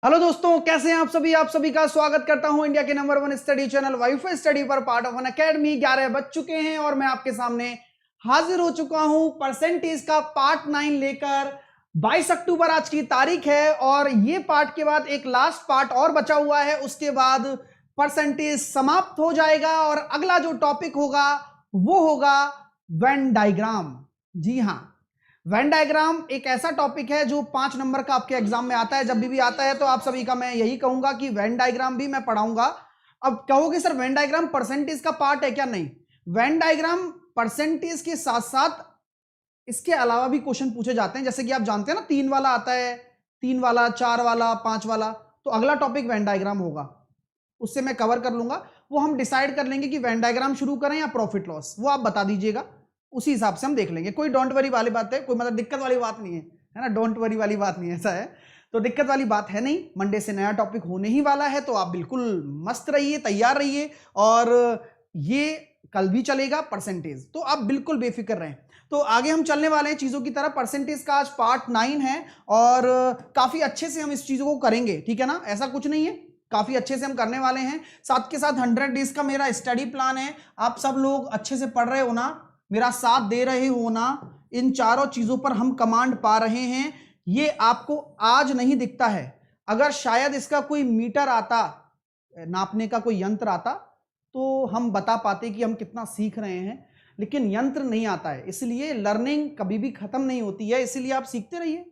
Hello दोस्तों, कैसे हैं आप सभी का स्वागत करता हूं इंडिया के number 1 study channel wifi study पर पार्ट ऑफ एन अकेडमी। 11 बज चुके हैं और मैं आपके सामने हाजिर हो चुका हूं परसेंटेज का पार्ट 9 लेकर। 22 अक्टूबर आज की तारीख है और ये पार्ट के बाद एक लास्ट पार्ट और बचा हुआ है। उसके बाद परसेंटेज समाप्त हो जाएगा और अगला जो टॉपिक होगा वो होगा वेन डायग्राम। जी हां, वेन डायग्राम एक ऐसा टॉपिक है जो 5 नंबर का आपके एग्जाम में आता है। जब भी आता है तो आप सभी का मैं यही कहूंगा कि वेन डायग्राम भी मैं पढ़ाऊंगा। अब कहोगे सर वेन डायग्राम परसेंटेज का पार्ट है क्या? नहीं, वेन डायग्राम परसेंटेज के साथ साथ इसके अलावा भी क्वेश्चन पूछे जाते हैं। जैसे कि आप जानते हैं ना, 3 वाला आता है, 3 वाला, 4 वाला, 5 वाला। तो अगला टॉपिक वेन डायग्राम होगा, उससे मैं कवर कर लूंगा। वो हम डिसाइड कर लेंगे कि वेन डायग्राम शुरू करें या प्रॉफिट लॉस, वो आप बता दीजिएगा, उसी हिसाब से हम देख लेंगे। कोई डोंट वरी वाली बात है, कोई मतलब दिक्कत वाली बात नहीं है ना, डोंट वरी वाली बात नहीं है, ऐसा है तो दिक्कत वाली बात है नहीं। मंडे से नया टॉपिक होने ही वाला है, तो आप बिल्कुल मस्त रहिए, तैयार रहिए। और ये कल भी चलेगा परसेंटेज, तो आप बिल्कुल बेफिक्र रहें। तो आगे हम चलने वाले हैं चीजों की तरफ। परसेंटेज का आज पार्ट 9 है और काफी अच्छे से हम इस चीजों को करेंगे, ठीक है ना, ऐसा कुछ नहीं है, काफी अच्छे से हम करने वाले हैं। साथ के साथ 100 डेज का मेरा स्टडी प्लान है। आप सब लोग अच्छे से पढ़ रहे हो ना, मेरा साथ दे रहे हो ना, इन चारों चीजों पर हम कमांड पा रहे हैं। ये आपको आज नहीं दिखता है। अगर शायद इसका कोई मीटर आता, नापने का कोई यंत्र आता, तो हम बता पाते कि हम कितना सीख रहे हैं, लेकिन यंत्र नहीं आता है। इसलिए लर्निंग कभी भी खत्म नहीं होती है, इसलिए आप सीखते रहिए।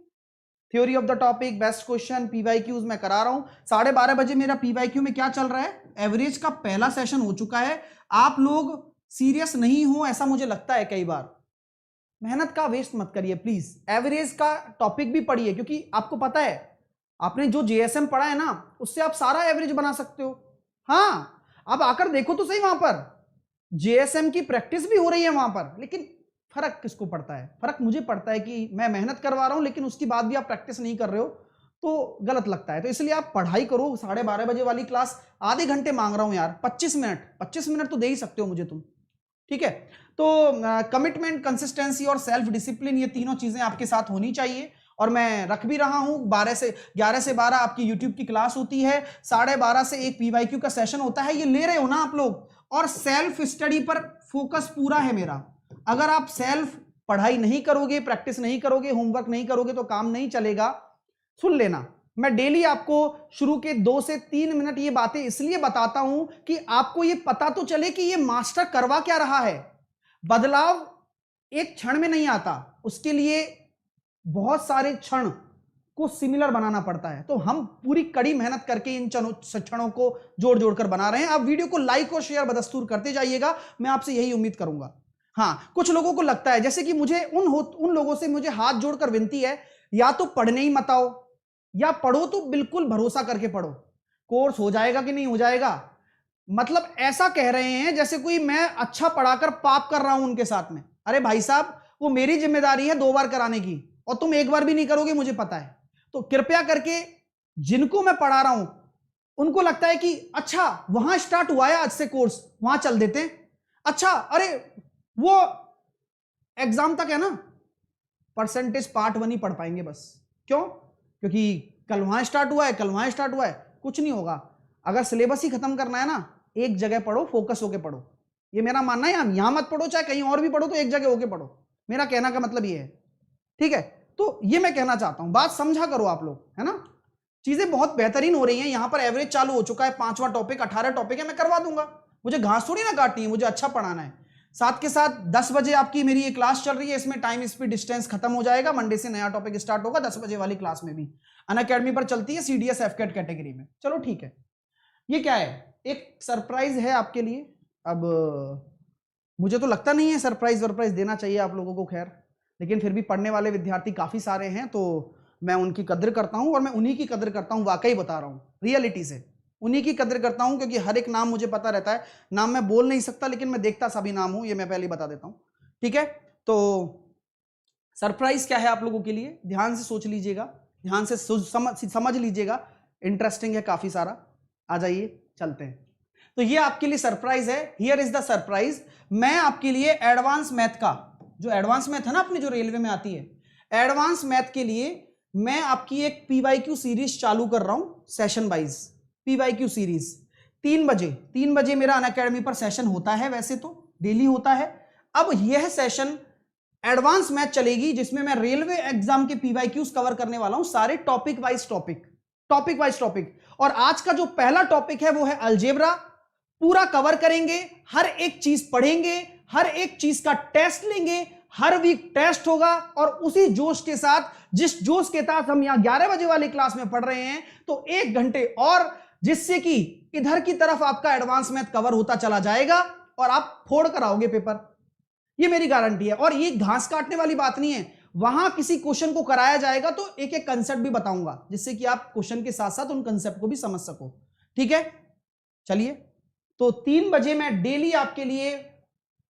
Theory of the topic, best question, PYQs मैं करा रहा हूं। 12:30 बजे मेरा पीवाईक्यू में क्या चल रहा है, एवरेज का पहला सेशन हो चुका है। आप लोग सीरियस नहीं हो ऐसा मुझे लगता है कई बार। मेहनत का वेस्ट मत करिए प्लीज, एवरेज का टॉपिक भी पढ़िए, क्योंकि आपको पता है आपने जो जेएसएम पढ़ा है ना, उससे आप सारा एवरेज बना सकते हो। हाँ, अब आकर देखो तो सही, वहां पर जेएसएम की प्रैक्टिस भी हो रही है वहां पर, लेकिन फर्क किसको पड़ता है? फर्क मुझे पड़ता है कि मैं मेहनत करवा रहा हूं, लेकिन उसके बाद भी आप प्रैक्टिस नहीं कर रहे हो, तो गलत लगता है। तो इसलिए आप पढ़ाई करो। 12:30 बजे वाली क्लास आधे घंटे मांग रहा हूं यार, 25 मिनट तो दे ही सकते हो मुझे तुम, ठीक है? तो कमिटमेंट, कंसिस्टेंसी और सेल्फ डिसिप्लिन, ये तीनों चीजें आपके साथ होनी चाहिए और मैं रख भी रहा हूं। 11 से 12 आपकी यूट्यूब की क्लास होती है, 12:30 से एक पीवाईक्यू का सेशन होता है। ये ले रहे हो ना आप लोग, और सेल्फ स्टडी पर फोकस पूरा है मेरा। अगर आप सेल्फ पढ़ाई नहीं करोगे, प्रैक्टिस नहीं करोगे, होमवर्क नहीं करोगे, तो काम नहीं चलेगा। सुन लेना, मैं डेली आपको शुरू के 2 से 3 मिनट ये बातें इसलिए बताता हूं कि आपको ये पता तो चले कि ये मास्टर करवा क्या रहा है। बदलाव एक क्षण में नहीं आता, उसके लिए बहुत सारे क्षण को सिमिलर बनाना पड़ता है। तो हम पूरी कड़ी मेहनत करके इन क्षणों को जोड़ जोड़कर बना रहे हैं। आप वीडियो को लाइक और शेयर बदस्तूर करते जाइएगा, मैं आपसे यही उम्मीद करूंगा। हाँ, कुछ लोगों को लगता है, जैसे कि मुझे उन लोगों से मुझे हाथ जोड़कर विनती है, या तो पढ़ने ही मत आओ, या पढ़ो तो बिल्कुल भरोसा करके पढ़ो। कोर्स हो जाएगा कि नहीं हो जाएगा, मतलब ऐसा कह रहे हैं जैसे कोई मैं अच्छा पढ़ाकर पाप कर रहा हूं उनके साथ में। अरे भाई साहब, वो मेरी जिम्मेदारी है 2 बार कराने की, और तुम 1 बार भी नहीं करोगे, मुझे पता है। तो कृपया करके जिनको मैं पढ़ा रहा हूं, उनको लगता है कि अच्छा वहां स्टार्ट हुआ है आज से कोर्स, वहां चल देते हैं। अच्छा, अरे वो एग्जाम तक है ना, परसेंटेज पार्ट 1 ही पढ़ पाएंगे बस। क्यों? क्योंकि कल वहां स्टार्ट हुआ है, कल वहां स्टार्ट हुआ है, कुछ नहीं होगा। अगर सिलेबस ही खत्म करना है ना, एक जगह पढ़ो, फोकस होके पढ़ो। ये मेरा मानना है। यहां मत पढ़ो, चाहे कहीं और भी पढ़ो, तो एक जगह होके पढ़ो। मेरा कहना का मतलब ये है, ठीक है? तो ये मैं कहना चाहता हूं, बात समझा करो आप लोग, है ना? चीजें बहुत बेहतरीन हो रही हैं। यहां पर एवरेज चालू हो चुका है, 5वां टॉपिक, 18 टॉपिक है, मैं करवा दूंगा। मुझे घास थोड़ी ना काटनी है, मुझे अच्छा पढ़ाना है। साथ के साथ 10 बजे आपकी मेरी ये क्लास चल रही है, इसमें टाइम स्पीड डिस्टेंस खत्म हो जाएगा। मंडे से नया टॉपिक स्टार्ट होगा 10 बजे वाली क्लास में भी। अनअकैडमी पर चलती है, सीडीएस एफकेट कैटेगरी में। चलो ठीक है, ये क्या है, एक सरप्राइज है आपके लिए। अब मुझे तो लगता नहीं है सरप्राइज वरप्राइज देना चाहिए आप लोगों को, खैर, लेकिन फिर भी पढ़ने वाले विद्यार्थी काफी सारे हैं, तो मैं उनकी कदर करता हूं, और मैं उन्हीं की कदर करता हूं, वाकई बता रहा हूं, रियलिटी से उन्हीं की कदर करता हूं, क्योंकि हर एक नाम मुझे पता रहता है। नाम मैं बोल नहीं सकता, लेकिन मैं देखता सभी नाम हूं, ये मैं पहले बता देता हूं, ठीक है? तो सरप्राइज क्या है आप लोगों के लिए, ध्यान से सोच लीजिएगा, ध्यान से समझ लीजिएगा, इंटरेस्टिंग है काफी सारा। आ जाइए, चलते हैं। तो ये आपके लिए सरप्राइज है, हियर इज द सरप्राइज। मैं आपके लिए एडवांस मैथ का, जो एडवांस मैथ है ना अपनी, जो रेलवे में आती है, एडवांस मैथ के लिए मैं आपकी एक पीवाईक्यू सीरीज चालू कर रहा हूं, सेशन वाइज पीवाईक्यू सीरीज। 3 बजे मेरा अनअकैडमी पर सेशन होता है, वैसे तो डेली होता है। अब यह सेशन एडवांस मैथ चलेगी जिसमें मैं रेलवे एग्जाम के पीवाईक्यूज कवर करने वाला हूं, सारे टॉपिक वाइज टॉपिक। और आज का जो पहला टॉपिक है वो है अलजेब्रा। पूरा कवर करेंगे, हर एक चीज पढ़ेंगे, हर एक चीज का टेस्ट लेंगे, हर वीक टेस्ट होगा। और उसी जोश के साथ, जिस जोश के साथ हम यहां 11 बजे वाली क्लास में पढ़ रहे हैं, तो 1 घंटे और, जिससे कि इधर की तरफ आपका एडवांस मैथ कवर होता चला जाएगा और आप फोड़ कर आओगे पेपर। ये मेरी गारंटी है। और ये घास काटने वाली बात नहीं है, वहां किसी क्वेश्चन को कराया जाएगा तो एक एक कंसेप्ट भी बताऊंगा, जिससे कि आप क्वेश्चन के साथ साथ उन कंसेप्ट को भी समझ सको। ठीक है, चलिए। तो 3 बजे मैं डेली आपके लिए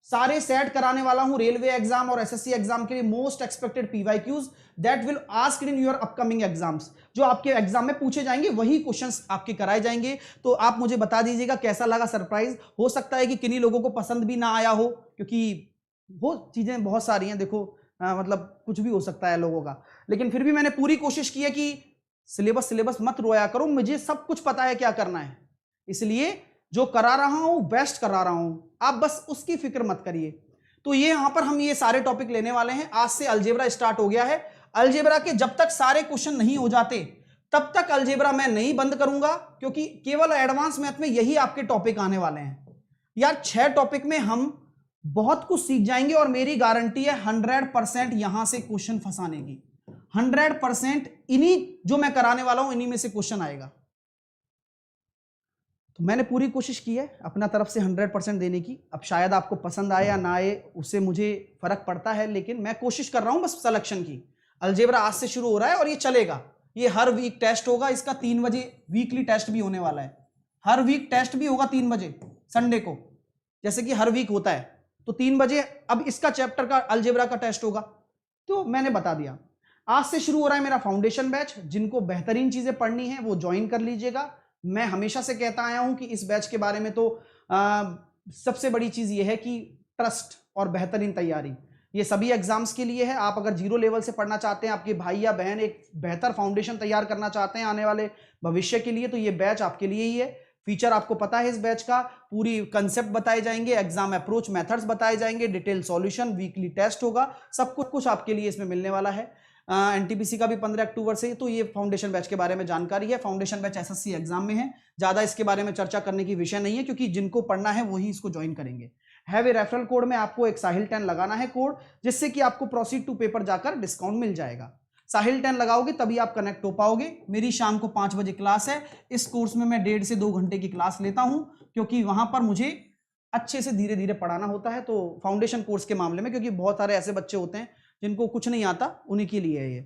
सारे सेट कराने वाला हूं, रेलवे एग्जाम और एसएससी एग्जाम के लिए most expected PYQs that will asked in your upcoming exams. जो आपके एग्जाम में पूछे जाएंगे वही क्वेश्चंस आपके कराए जाएंगे। तो आप मुझे बता दीजिएगा कैसा लगा, सरप्राइज। हो सकता है कि किन्हीं लोगों को पसंद भी ना आया हो, क्योंकि वो चीजें बहुत सारी हैं, देखो मतलब कुछ भी हो सकता है लोगों का। लेकिन फिर भी मैंने पूरी कोशिश की है कि सिलेबस मत रोया करो, मुझे सब कुछ पता है क्या करना है, इसलिए जो करा रहा हूं बेस्ट करा रहा हूं, आप बस उसकी फिक्र मत करिए। तो ये यहां पर हम ये सारे टॉपिक लेने वाले हैं। आज से अलजेब्रा स्टार्ट हो गया है। अलजेब्रा के जब तक सारे क्वेश्चन नहीं हो जाते तब तक अलजेब्रा मैं नहीं बंद करूंगा, क्योंकि केवल एडवांस मैथ में यही आपके टॉपिक आने वाले हैं यार। 6 टॉपिक में हम बहुत कुछ सीख जाएंगे और मेरी गारंटी है 100% यहां से क्वेश्चन फंसाने की। 100% इन्हीं जो मैं कराने वाला हूं इन्हीं में से क्वेश्चन आएगा। तो मैंने पूरी कोशिश की है अपना तरफ से 100% देने की। अब शायद आपको पसंद आए या ना आए उससे मुझे फर्क पड़ता है, लेकिन मैं कोशिश कर रहा हूं बस सिलेक्शन की। अलजेब्रा आज से शुरू हो रहा है और ये चलेगा, ये हर वीक टेस्ट होगा। इसका 3 बजे वीकली टेस्ट भी होने वाला है, हर वीक टेस्ट भी होगा 3 बजे संडे को, जैसे कि हर वीक होता है। तो 3 बजे अब इसका चैप्टर का अलजेब्रा का टेस्ट होगा। तो मैंने बता दिया, आज से शुरू हो रहा है मेरा फाउंडेशन बैच। जिनको बेहतरीन चीजें पढ़नी है वो ज्वाइन कर लीजिएगा। मैं हमेशा से कहता आया हूं कि इस बैच के बारे में तो सबसे बड़ी चीज ये है कि ट्रस्ट और बेहतरीन तैयारी, ये सभी एग्जाम्स के लिए है। आप अगर जीरो लेवल से पढ़ना चाहते हैं, आपके भाई या बहन एक बेहतर फाउंडेशन तैयार करना चाहते हैं आने वाले भविष्य के लिए, तो ये बैच आपके लिए ही है। फीचर आपको पता है इस बैच का, पूरी कंसेप्ट बताए जाएंगे, एग्जाम अप्रोच मेथड्स बताए जाएंगे, डिटेल सॉल्यूशन, वीकली टेस्ट होगा, सब कुछ आपके लिए इसमें मिलने वाला है। एनटीपीसी का भी 15 अक्टूबर से। तो ये फाउंडेशन बैच के बारे में जानकारी है। फाउंडेशन बैच एसएससी एग्जाम में है, ज्यादा इसके बारे में चर्चा करने की विषय नहीं है, क्योंकि जिनको पढ़ना है वही इसको ज्वाइन करेंगे। हैव ए रेफरल कोड में आपको एक साहिल 10 लगाना है कोड, जिससे कि आपको प्रोसीड टू पेपर जाकर डिस्काउंट मिल जाएगा। साहिल 10 लगाओगे तभी आप कनेक्ट हो पाओगे। मेरी शाम को 5 बजे क्लास है। इस कोर्स में मैं 1.5 से 2 घंटे की क्लास लेता हूं, क्योंकि वहां पर मुझे अच्छे से धीरे धीरे पढ़ाना होता है। तो फाउंडेशन कोर्स के मामले में, क्योंकि बहुत सारे ऐसे बच्चे होते हैं जिनको कुछ नहीं आता, उन्हीं के लिए है ये।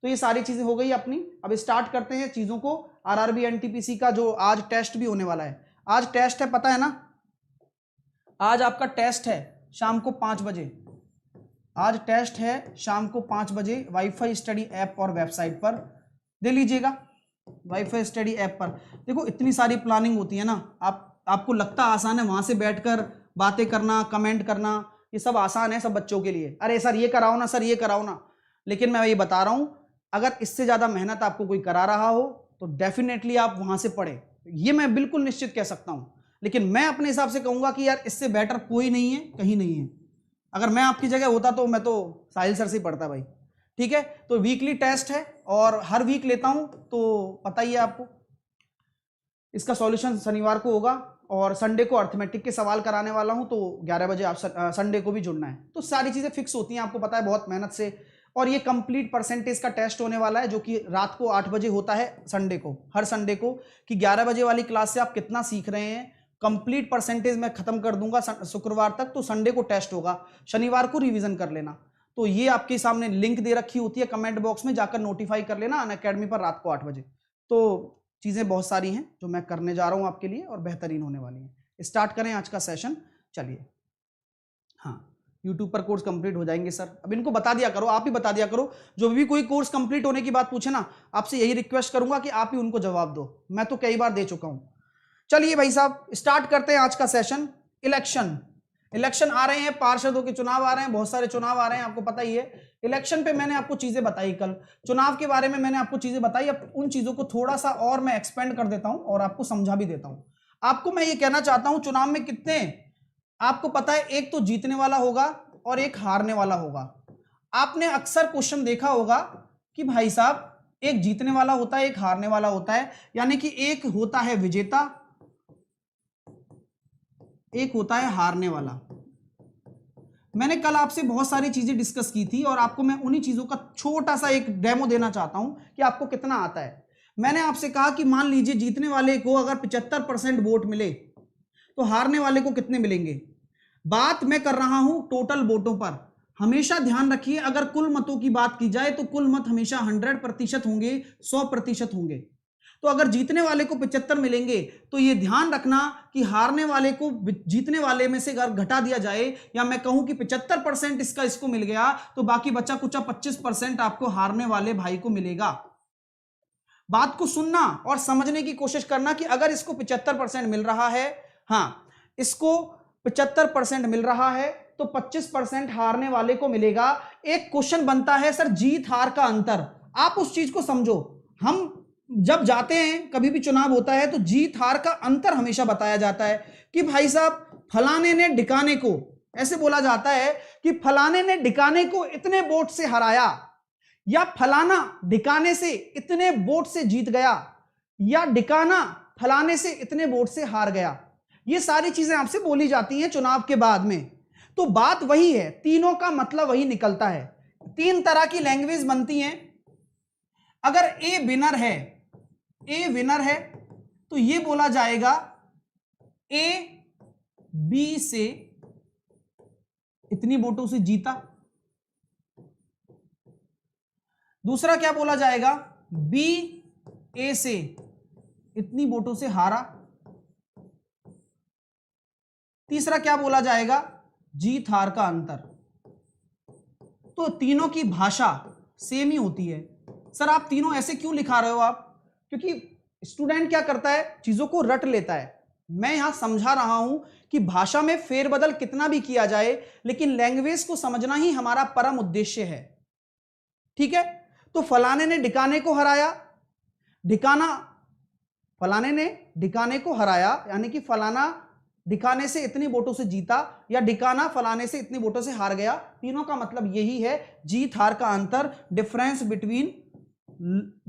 तो ये सारी चीजें हो गई अपनी। अब स्टार्ट करते हैं चीजों को। आरआरबी एनटीपीसी का जो आज टेस्ट भी होने वाला है, आज टेस्ट है, पता है ना, आज आपका टेस्ट है शाम को 5 बजे। आज टेस्ट है शाम को 5 बजे वाईफाई स्टडी ऐप और वेबसाइट पर, दे लीजिएगा वाईफाई स्टडी ऐप पर। देखो इतनी सारी प्लानिंग होती है ना, आपको लगता आसान है वहां से बैठकर बातें करना, कमेंट करना, ये सब आसान है सब बच्चों के लिए। अरे सर ये कराओ ना, सर ये कराओ ना। लेकिन मैं ये बता रहा हूं, अगर इससे ज्यादा मेहनत आपको कोई करा रहा हो तो डेफिनेटली आप वहां से पढ़े, ये मैं बिल्कुल निश्चित कह सकता हूं। लेकिन मैं अपने हिसाब से कहूंगा कि यार इससे बेटर कोई नहीं है, कहीं नहीं है। अगर मैं आपकी जगह होता तो मैं तो साहिल सर से पढ़ता भाई। ठीक है, तो वीकली टेस्ट है और हर वीक लेता हूं, तो पता ही है आपको। इसका सॉल्यूशन शनिवार को होगा और संडे को अर्थमेटिक के सवाल कराने वाला हूं, तो 11 बजे आप संडे को भी जुड़ना है। तो सारी चीजें फिक्स होती हैं, आपको पता है, बहुत मेहनत से। और ये कंप्लीट परसेंटेज का टेस्ट होने वाला है, जो कि रात को 8 बजे होता है संडे को, हर संडे को, कि 11 बजे वाली क्लास से आप कितना सीख रहे हैं। कंप्लीट परसेंटेज मैं खत्म कर दूंगा शुक्रवार तक, तो संडे को टेस्ट होगा, शनिवार को रिवीजन कर लेना। तो ये आपके सामने लिंक दे रखी होती है कमेंट बॉक्स में, जाकर नोटिफाई कर लेना अनअकैडमी पर रात को 8 बजे। तो चीजें बहुत सारी हैं जो मैं करने जा रहा हूं आपके लिए और बेहतरीन होने वाली हैं। स्टार्ट करें आज का सेशन, चलिए। हाँ, यूट्यूब पर कोर्स कंप्लीट हो जाएंगे सर। अब इनको बता दिया करो, आप ही बता दिया करो, जो भी कोई कोर्स कंप्लीट होने की बात पूछे ना, आपसे यही रिक्वेस्ट करूंगा कि आप ही उनको जवाब दो। मैं तो कई बार दे चुका हूं। चलिए भाई साहब, स्टार्ट करते हैं आज का सेशन। इलेक्शन, इलेक्शन आ रहे हैं, पार्षदों के चुनाव आ रहे हैं, बहुत सारे चुनाव आ रहे हैं, आपको पता ही है। इलेक्शन पे मैंने आपको चीजें बताई, कल चुनाव के बारे में मैंने आपको चीजें बताई। अब उन चीजों को थोड़ा सा और मैं एक्सपेंड कर देता हूं और आपको समझा भी देता हूं। आपको मैं ये कहना चाहता हूं, चुनाव में कितने, आपको पता है, एक तो जीतने वाला होगा और एक हारने वाला होगा। आपने अक्सर क्वेश्चन देखा होगा कि भाई साहब एक जीतने वाला होता है, एक हारने वाला होता है, यानी कि एक होता है विजेता, एक होता है हारने वाला। मैंने कल आपसे बहुत सारी चीजें डिस्कस की थी और आपको मैं उन्हीं चीजों का छोटा सा एक डेमो देना चाहता हूं कि आपको कितना आता है। मैंने आपसे कहा कि मान लीजिए जीतने वाले को अगर 75% वोट मिले तो हारने वाले को कितने मिलेंगे। बात मैं कर रहा हूं टोटल वोटों पर। हमेशा ध्यान रखिए, अगर कुल मतों की बात की जाए तो कुल मत हमेशा 100% होंगे, 100% होंगे। तो अगर जीतने वाले को 75 मिलेंगे तो ये ध्यान रखना कि हारने वाले को जीतने वाले में से अगर घटा दिया जाए, या मैं कहूं कि 75% इसको मिल गया, तो बाकी बचा कुचा 25% आपको हारने वाले भाई को मिलेगा। बात को सुनना और समझने की कोशिश करना कि अगर इसको 75% मिल रहा है, हां इसको 75% मिल रहा है, तो 25% हारने वाले को मिलेगा। एक क्वेश्चन बनता है, सर जीत हार का अंतर, आप उस चीज को समझो। हम जब जाते हैं, कभी भी चुनाव होता है, तो जीत हार का अंतर हमेशा बताया जाता है कि भाई साहब फलाने ने ढिकाने को, ऐसे बोला जाता है कि फलाने ने ढिकाने को इतने वोट से हराया, या फलाना ढिकाने से इतने वोट से जीत गया, या ढिकाना फलाने से इतने वोट से हार गया। ये सारी चीजें आपसे बोली जाती हैं चुनाव के बाद में। तो बात वही है, तीनों का मतलब वही निकलता है। तीन तरह की लैंग्वेज बनती हैं। अगर ए विनर है, ए विनर है, तो ये बोला जाएगा ए बी से इतनी वोटों से जीता। दूसरा क्या बोला जाएगा, बी ए से इतनी वोटों से हारा। तीसरा क्या बोला जाएगा, जीत हार का अंतर। तो तीनों की भाषा सेम ही होती है। सर आप तीनों ऐसे क्यों लिखा रहे हो आप, क्योंकि स्टूडेंट क्या करता है, चीजों को रट लेता है। मैं यहां समझा रहा हूं कि भाषा में फेरबदल कितना भी किया जाए, लेकिन लैंग्वेज को समझना ही हमारा परम उद्देश्य है। ठीक है, तो फलाने ने ढिकाने को हराया, ढिकाना, फलाने ने ढिकाने को हराया, यानी कि फलाना ढिकाने से इतनी वोटों से जीता, या ढिकाना फलाने से इतनी वोटों से हार गया। तीनों का मतलब यही है, जीत हार का अंतर, difference between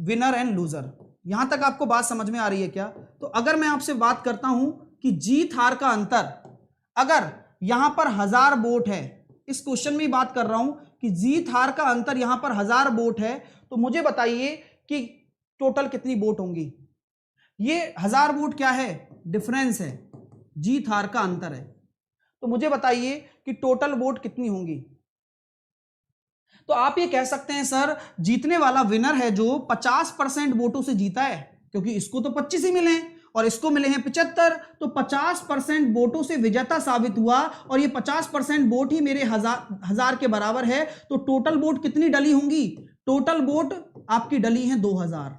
winner and loser. यहां तक आपको बात समझ में आ रही है क्या। तो अगर मैं आपसे बात करता हूं कि जीत हार का अंतर, अगर यहां पर 1000 वोट है, इस क्वेश्चन में बात कर रहा हूं कि जीत हार का अंतर यहां पर 1000 वोट है, तो मुझे बताइए कि टोटल कितनी वोट होंगी। ये 1000 वोट क्या है, डिफरेंस है, जीत हार का अंतर है। तो मुझे बताइए कि टोटल वोट कितनी होंगी। तो आप ये कह सकते हैं सर जीतने वाला विनर है जो 50% वोटों से जीता है, क्योंकि इसको तो 25 ही मिले हैं और इसको मिले हैं 75, तो 50% वोटों से विजेता साबित हुआ, और ये 50% वोट ही मेरे हजार के बराबर है। तो टोटल वोट कितनी डली होंगी, टोटल वोट आपकी डली है 2000।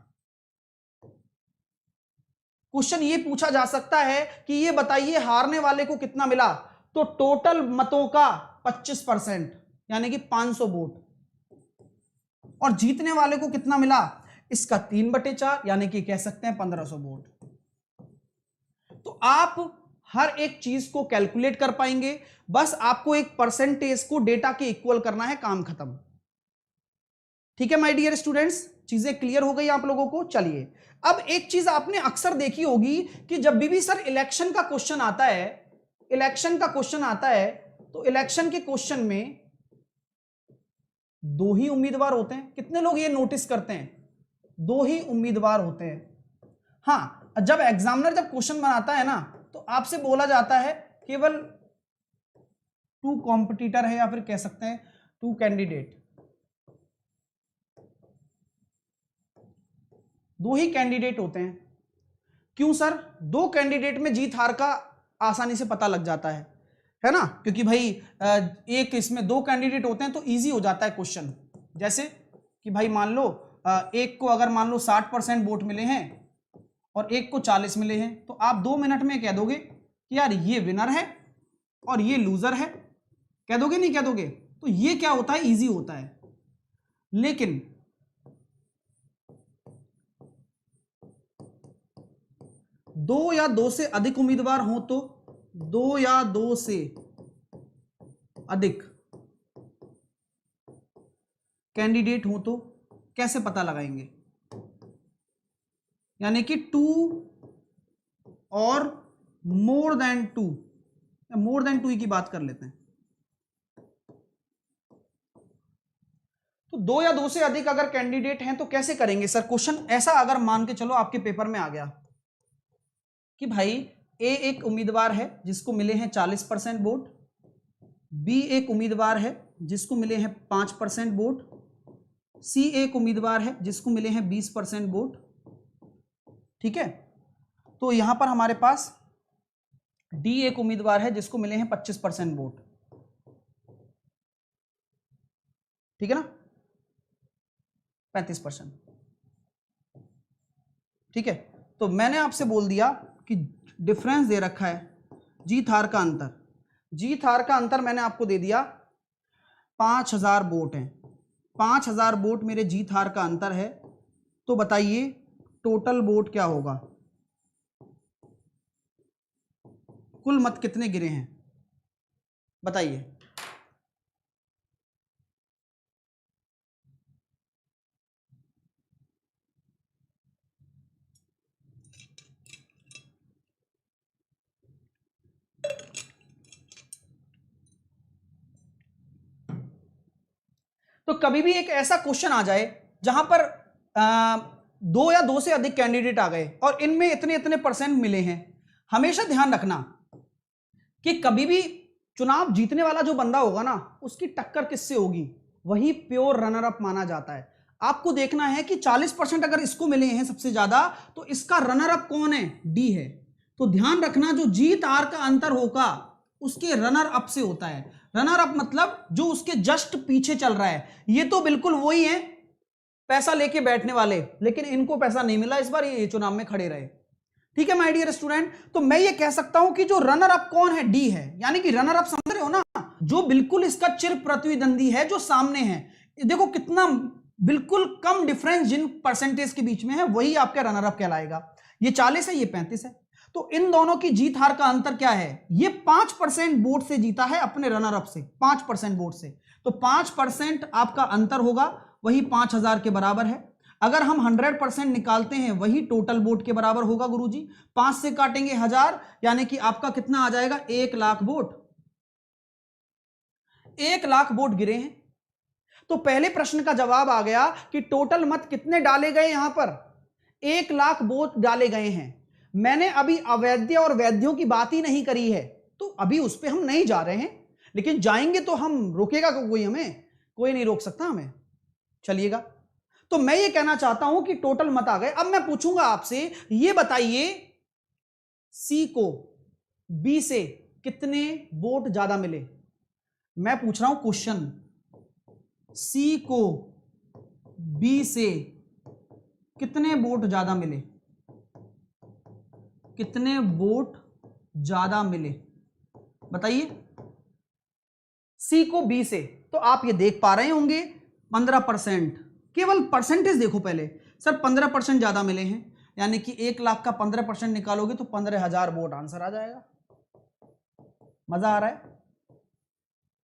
क्वेश्चन ये पूछा जा सकता है कि ये बताइए हारने वाले को कितना मिला, तो टोटल मतों का 25%, यानी कि 500 वोट, और जीतने वाले को कितना मिला, इसका 3/4, यानी कि कह सकते हैं 1500 वोट। तो आप हर एक चीज को कैलकुलेट कर पाएंगे, बस आपको एक परसेंटेज को डेटा के इक्वल करना है, काम खत्म। ठीक है माय डियर स्टूडेंट्स, चीजें क्लियर हो गई आप लोगों को। चलिए, अब एक चीज आपने अक्सर देखी होगी कि जब भी सर इलेक्शन का क्वेश्चन आता है, इलेक्शन का क्वेश्चन आता है, तो इलेक्शन के क्वेश्चन में 2 ही उम्मीदवार होते हैं। कितने लोग ये नोटिस करते हैं, 2 ही उम्मीदवार होते हैं। हां, जब एग्जामिनर जब क्वेश्चन बनाता है ना, तो आपसे बोला जाता है केवल 2 कॉम्पिटिटर है, या फिर कह सकते हैं 2 कैंडिडेट, 2 ही कैंडिडेट होते हैं। क्यों सर, 2 कैंडिडेट में जीत हार का आसानी से पता लग जाता है ना, क्योंकि भाई एक इसमें 2 कैंडिडेट होते हैं तो इजी हो जाता है क्वेश्चन। जैसे कि भाई मान लो एक को अगर मान लो 60% वोट मिले हैं और एक को 40 मिले हैं, तो आप 2 मिनट में कह दोगे कि यार ये विनर है और ये लूजर है, कह दोगे नहीं कह दोगे? तो ये क्या होता है, इजी होता है। लेकिन 2 या 2 से अधिक उम्मीदवार हो तो, 2 या 2 से अधिक कैंडिडेट हो तो कैसे पता लगाएंगे? यानी कि 2 और मोर देन 2, मोर देन 2 की बात कर लेते हैं। तो 2 या 2 से अधिक अगर कैंडिडेट हैं तो कैसे करेंगे सर? क्वेश्चन ऐसा अगर मान के चलो आपके पेपर में आ गया कि भाई ए एक उम्मीदवार है जिसको मिले हैं 40% वोट, बी एक उम्मीदवार है जिसको मिले हैं 5% वोट, सी एक उम्मीदवार है जिसको मिले हैं 20% वोट। ठीक है, तो यहां पर हमारे पास डी एक उम्मीदवार है जिसको मिले हैं 25% वोट। ठीक है ना, 35%। ठीक है, तो मैंने आपसे बोल दिया कि डिफरेंस दे रखा है जीत हार का अंतर, जीत हार का अंतर मैंने आपको दे दिया 5000 वोट हैं, 5000 वोट मेरे जीत हार का अंतर है। तो बताइए टोटल वोट क्या होगा, कुल मत कितने गिरे हैं बताइए। तो कभी भी एक ऐसा क्वेश्चन आ जाए जहां पर 2 या 2 से अधिक कैंडिडेट आ गए और इनमें इतने इतने परसेंट मिले हैं, हमेशा ध्यान रखना कि कभी भी चुनाव जीतने वाला जो बंदा होगा ना, उसकी टक्कर किससे होगी, वही प्योर रनर अप माना जाता है। आपको देखना है कि 40% अगर इसको मिले हैं सबसे ज्यादा, तो इसका रनर अप कौन है, डी है। तो ध्यान रखना जो जीत हार का अंतर होगा उसके रनर अप से होता है। रनर अप मतलब जो उसके जस्ट पीछे चल रहा है। ये तो बिल्कुल वही है पैसा लेके बैठने वाले, लेकिन इनको पैसा नहीं मिला इस बार, ये चुनाव में खड़े रहे। ठीक है माय डियर स्टूडेंट, तो मैं ये कह सकता हूं कि जो रनर अप कौन है, डी है। यानी कि रनर अप समझ रहे हो ना, जो बिल्कुल इसका चिर प्रतिद्वंदी है, जो सामने है। देखो कितना बिल्कुल कम डिफरेंस जिन परसेंटेज के बीच में है, वही आपका रनर अप कहलाएगा। ये 40 है, ये 35 है। तो इन दोनों की जीत हार का अंतर क्या है, ये 5% वोट से जीता है अपने रनर अप से, 5% वोट से। तो 5% आपका अंतर होगा, वही 5000 के बराबर है। अगर हम 100% निकालते हैं, वही टोटल वोट के बराबर होगा गुरुजी। 5 से काटेंगे 1000, यानी कि आपका कितना आ जाएगा, 1 लाख वोट। 1 लाख वोट गिरे हैं। तो पहले प्रश्न का जवाब आ गया कि टोटल मत कितने डाले गए, यहां पर 1 लाख वोट डाले गए हैं। मैंने अभी अवैध और वैद्यों की बात ही नहीं करी है, तो अभी उस पर हम नहीं जा रहे हैं, लेकिन जाएंगे तो हम रोकेगा कोई, हमें कोई नहीं रोक सकता हमें। चलिएगा, तो मैं ये कहना चाहता हूं कि टोटल मत आ गए। अब मैं पूछूंगा आपसे, ये बताइए सी को बी से कितने वोट ज्यादा मिले। मैं पूछ रहा हूं क्वेश्चन, सी को बी से कितने वोट ज्यादा मिले, कितने वोट ज्यादा मिले बताइए सी को बी से। तो आप ये देख पा रहे होंगे 15%, केवल परसेंटेज देखो पहले सर, 15% ज्यादा मिले हैं, यानी कि 1 लाख का 15% निकालोगे तो 15,000 वोट आंसर आ जाएगा। मजा आ रहा है?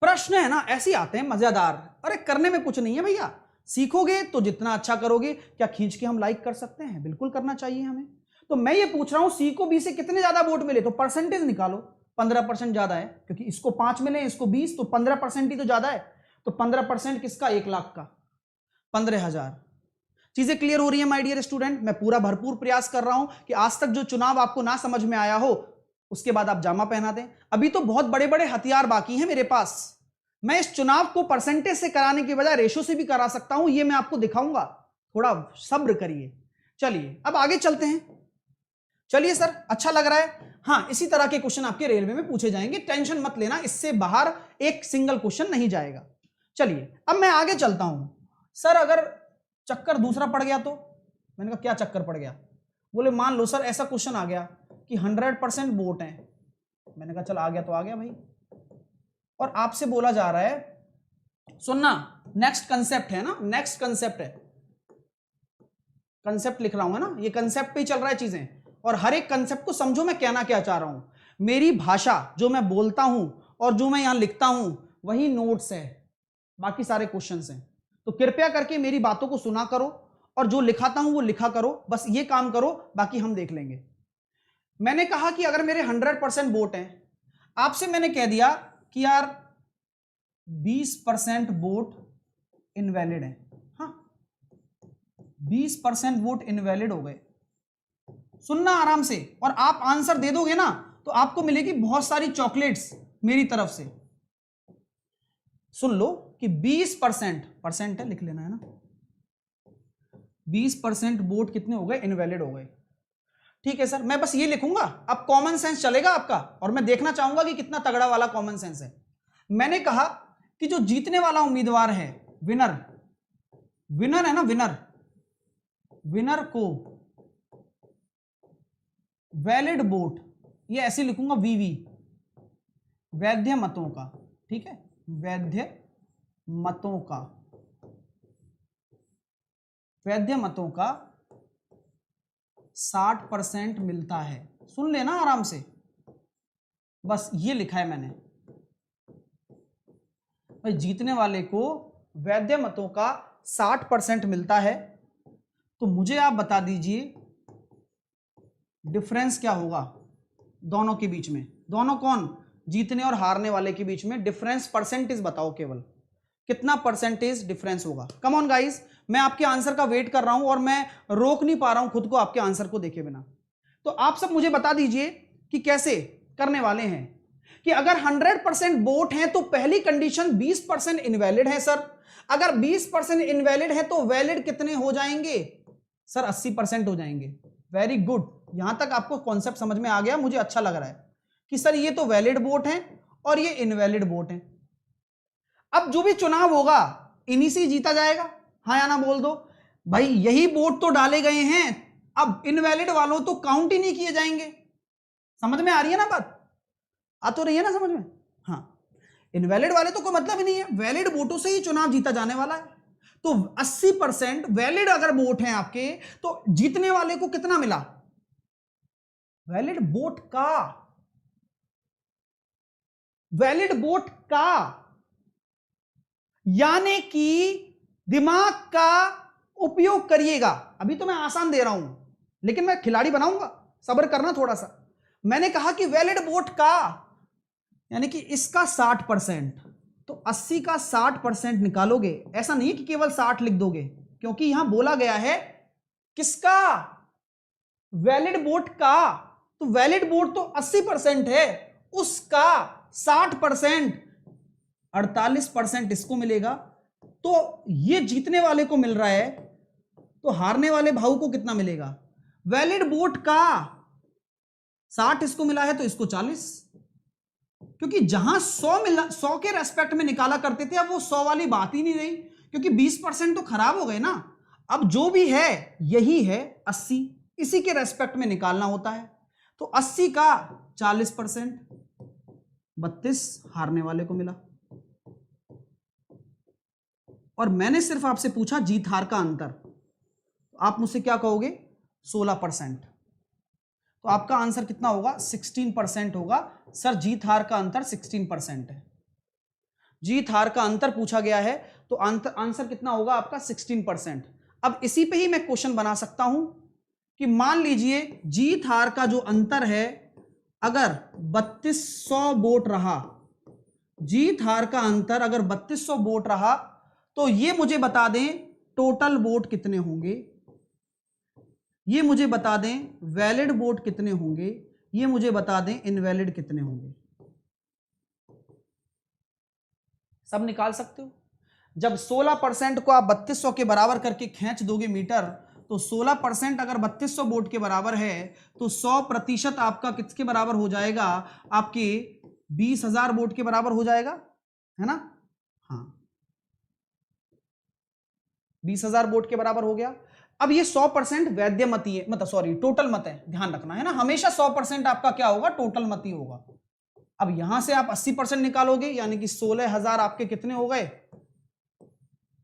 प्रश्न है ना ऐसे आते हैं मजेदार। अरे करने में कुछ नहीं है भैया, सीखोगे तो जितना अच्छा करोगे। क्या खींच के हम लाइक कर सकते हैं? बिल्कुल करना चाहिए हमें। तो मैं ये पूछ रहा हूं सी को बी से कितने ज्यादा वोट मिले, तो परसेंटेज निकालो। 15% ज्यादा है, क्योंकि इसको 5 मिले, इसको 20, तो 15% ही तो ज्यादा है। तो 15% किसका, 1 लाख का 15,000। चीजें क्लियर हो रही है माय डियर स्टूडेंट? मैं पूरा भरपूर प्रयास कर रहा हूं कि आज तक जो चुनाव आपको ना समझ में आया हो, उसके बाद आप जामा पहना दें। अभी तो बहुत बड़े बड़े हथियार बाकी हैं मेरे पास। मैं इस चुनाव को परसेंटेज से कराने की बजाय रेशो से भी करा सकता हूं, ये मैं आपको दिखाऊंगा। थोड़ा सब्र करिए। चलिए अब आगे चलते हैं। चलिए सर, अच्छा लग रहा है। हाँ, इसी तरह के क्वेश्चन आपके रेलवे में पूछे जाएंगे, टेंशन मत लेना, इससे बाहर एक सिंगल क्वेश्चन नहीं जाएगा। चलिए अब मैं आगे चलता हूं। सर अगर चक्कर दूसरा पड़ गया तो? मैंने कहा क्या चक्कर पड़ गया? बोले मान लो सर ऐसा क्वेश्चन आ गया कि 100% वोट है। मैंने कहा चल आ गया तो आ गया भाई, और आपसे बोला जा रहा है, सुनना, नेक्स्ट कंसेप्ट है ना, नेक्स्ट कंसेप्ट है, कंसेप्ट लिख रहा हूं ना, ये कंसेप्ट पे ही चल रहा है चीजें, और हर एक कंसेप्ट को समझो मैं कहना क्या चाह रहा हूं। मेरी भाषा जो मैं बोलता हूं और जो मैं यहां लिखता हूं वही नोट्स है, बाकी सारे क्वेश्चंस हैं। तो कृपया करके मेरी बातों को सुना करो और जो लिखाता हूं वो लिखा करो, बस ये काम करो, बाकी हम देख लेंगे। मैंने कहा कि अगर मेरे 100% वोट हैं, आपसे मैंने कह दिया कि यार 20% वोट इनवैलिड है, हाँ 20% वोट इनवैलिड हो गए। सुनना आराम से, और आप आंसर दे दोगे ना तो आपको मिलेगी बहुत सारी चॉकलेट्स मेरी तरफ से। सुन लो कि 20% परसेंट है, लिख लेना है ना, 20% वोट कितने हो गए, इनवैलिड हो गए। ठीक है सर, मैं बस ये लिखूंगा, अब कॉमन सेंस चलेगा आपका, और मैं देखना चाहूंगा कि कितना तगड़ा वाला कॉमन सेंस है। मैंने कहा कि जो जीतने वाला उम्मीदवार है, विनर, विनर है ना, विनर, विनर को वैलिड वोट, ये ऐसे लिखूंगा वीवी, वैध मतों का, ठीक है, वैध मतों का, वैध मतों का 60% मिलता है। सुन लेना आराम से, बस ये लिखा है मैंने, भाई जीतने वाले को वैध मतों का 60% मिलता है। तो मुझे आप बता दीजिए डिफरेंस क्या होगा दोनों के बीच में, दोनों कौन, जीतने और हारने वाले के बीच में डिफरेंस, परसेंटेज बताओ, केवल कितना परसेंटेज डिफरेंस होगा। कम ऑन गाइस, मैं आपके आंसर का वेट कर रहा हूं और मैं रोक नहीं पा रहा हूं खुद को आपके आंसर को देखे बिना। तो आप सब मुझे बता दीजिए कि कैसे करने वाले हैं। कि अगर 100% वोट हैं तो पहली कंडीशन 20% इनवैलिड है सर, अगर 20% इनवैलिड है तो वैलिड कितने हो जाएंगे सर, 80% हो जाएंगे। वेरी गुड, यहां तक आपको कॉन्सेप्ट समझ में आ गया, मुझे अच्छा लग रहा है कि सर ये तो वैलिड वोट है और ये इनवैलिड वोट है। अब जो भी चुनाव होगा इन्हीं से जीता जाएगा, हाँ या ना बोल दो भाई, यही वोट तो डाले गए हैं, अब इनवैलिड वालों तो काउंट ही नहीं किए जाएंगे। समझ में आ रही है ना बात, आ तो रही है ना समझ में, हाँ इनवैलिड वाले तो कोई मतलब ही नहीं है, वैलिड वोटों से ही चुनाव जीता जाने वाला है। तो 80% वैलिड अगर वोट हैं आपके तो जीतने वाले को कितना मिला, वैलिड वोट का, वैलिड वोट का, यानी कि दिमाग का उपयोग करिएगा। अभी तो मैं आसान दे रहा हूं लेकिन मैं खिलाड़ी बनाऊंगा, सब्र करना थोड़ा सा। मैंने कहा कि वैलिड वोट का यानी कि इसका 60%, तो 80 का 60% निकालोगे, ऐसा नहीं कि केवल 60 लिख दोगे, क्योंकि यहां बोला गया है किसका, वैलिड वोट का, तो वैलिड वोट तो 80% है, उसका 60%, 48% इसको मिलेगा। तो ये जीतने वाले को मिल रहा है, तो हारने वाले भाऊ को कितना मिलेगा, वैलिड वोट का 60 इसको मिला है तो इसको 40, क्योंकि जहां 100 के रेस्पेक्ट में निकाला करते थे अब वो 100 वाली बात ही नहीं रही, क्योंकि 20% तो खराब हो गए ना। अब जो भी है यही है 80, इसी के रेस्पेक्ट में निकालना होता है। तो 80 का 40%, 32 हारने वाले को मिला। और मैंने सिर्फ आपसे पूछा जीत हार का अंतर, तो आप मुझसे क्या कहोगे, 16%। तो आपका आंसर कितना होगा, 16% होगा। सर जीत हार का अंतर 16% है, जीत हार का अंतर पूछा गया है तो आंसर कितना होगा आपका 16%। अब इसी पे ही मैं क्वेश्चन बना सकता हूं कि मान लीजिए जीत हार का जो अंतर है अगर 3200 वोट रहा, जीत हार का अंतर अगर 3200 वोट रहा तो ये मुझे बता दें टोटल वोट कितने होंगे, ये मुझे बता दें वैलिड वोट कितने होंगे, ये मुझे बता दें इनवैलिड कितने होंगे। सब निकाल सकते हो। जब 16% को आप 3200 के बराबर करके खींच दोगे मीटर, तो 16% अगर 3200 वोट के बराबर है तो 100% आपका किसके बराबर हो जाएगा, आपके 20,000 वोट के बराबर हो जाएगा, है ना, हाँ 20,000 वोट के बराबर हो गया। अब ये 100% वैध मती है, मतलब सॉरी टोटल मत है, ध्यान रखना है ना, हमेशा 100% आपका क्या होगा, टोटल मती होगा। अब यहां से आप 80% निकालोगे, यानी कि 16,000 आपके कितने हो गए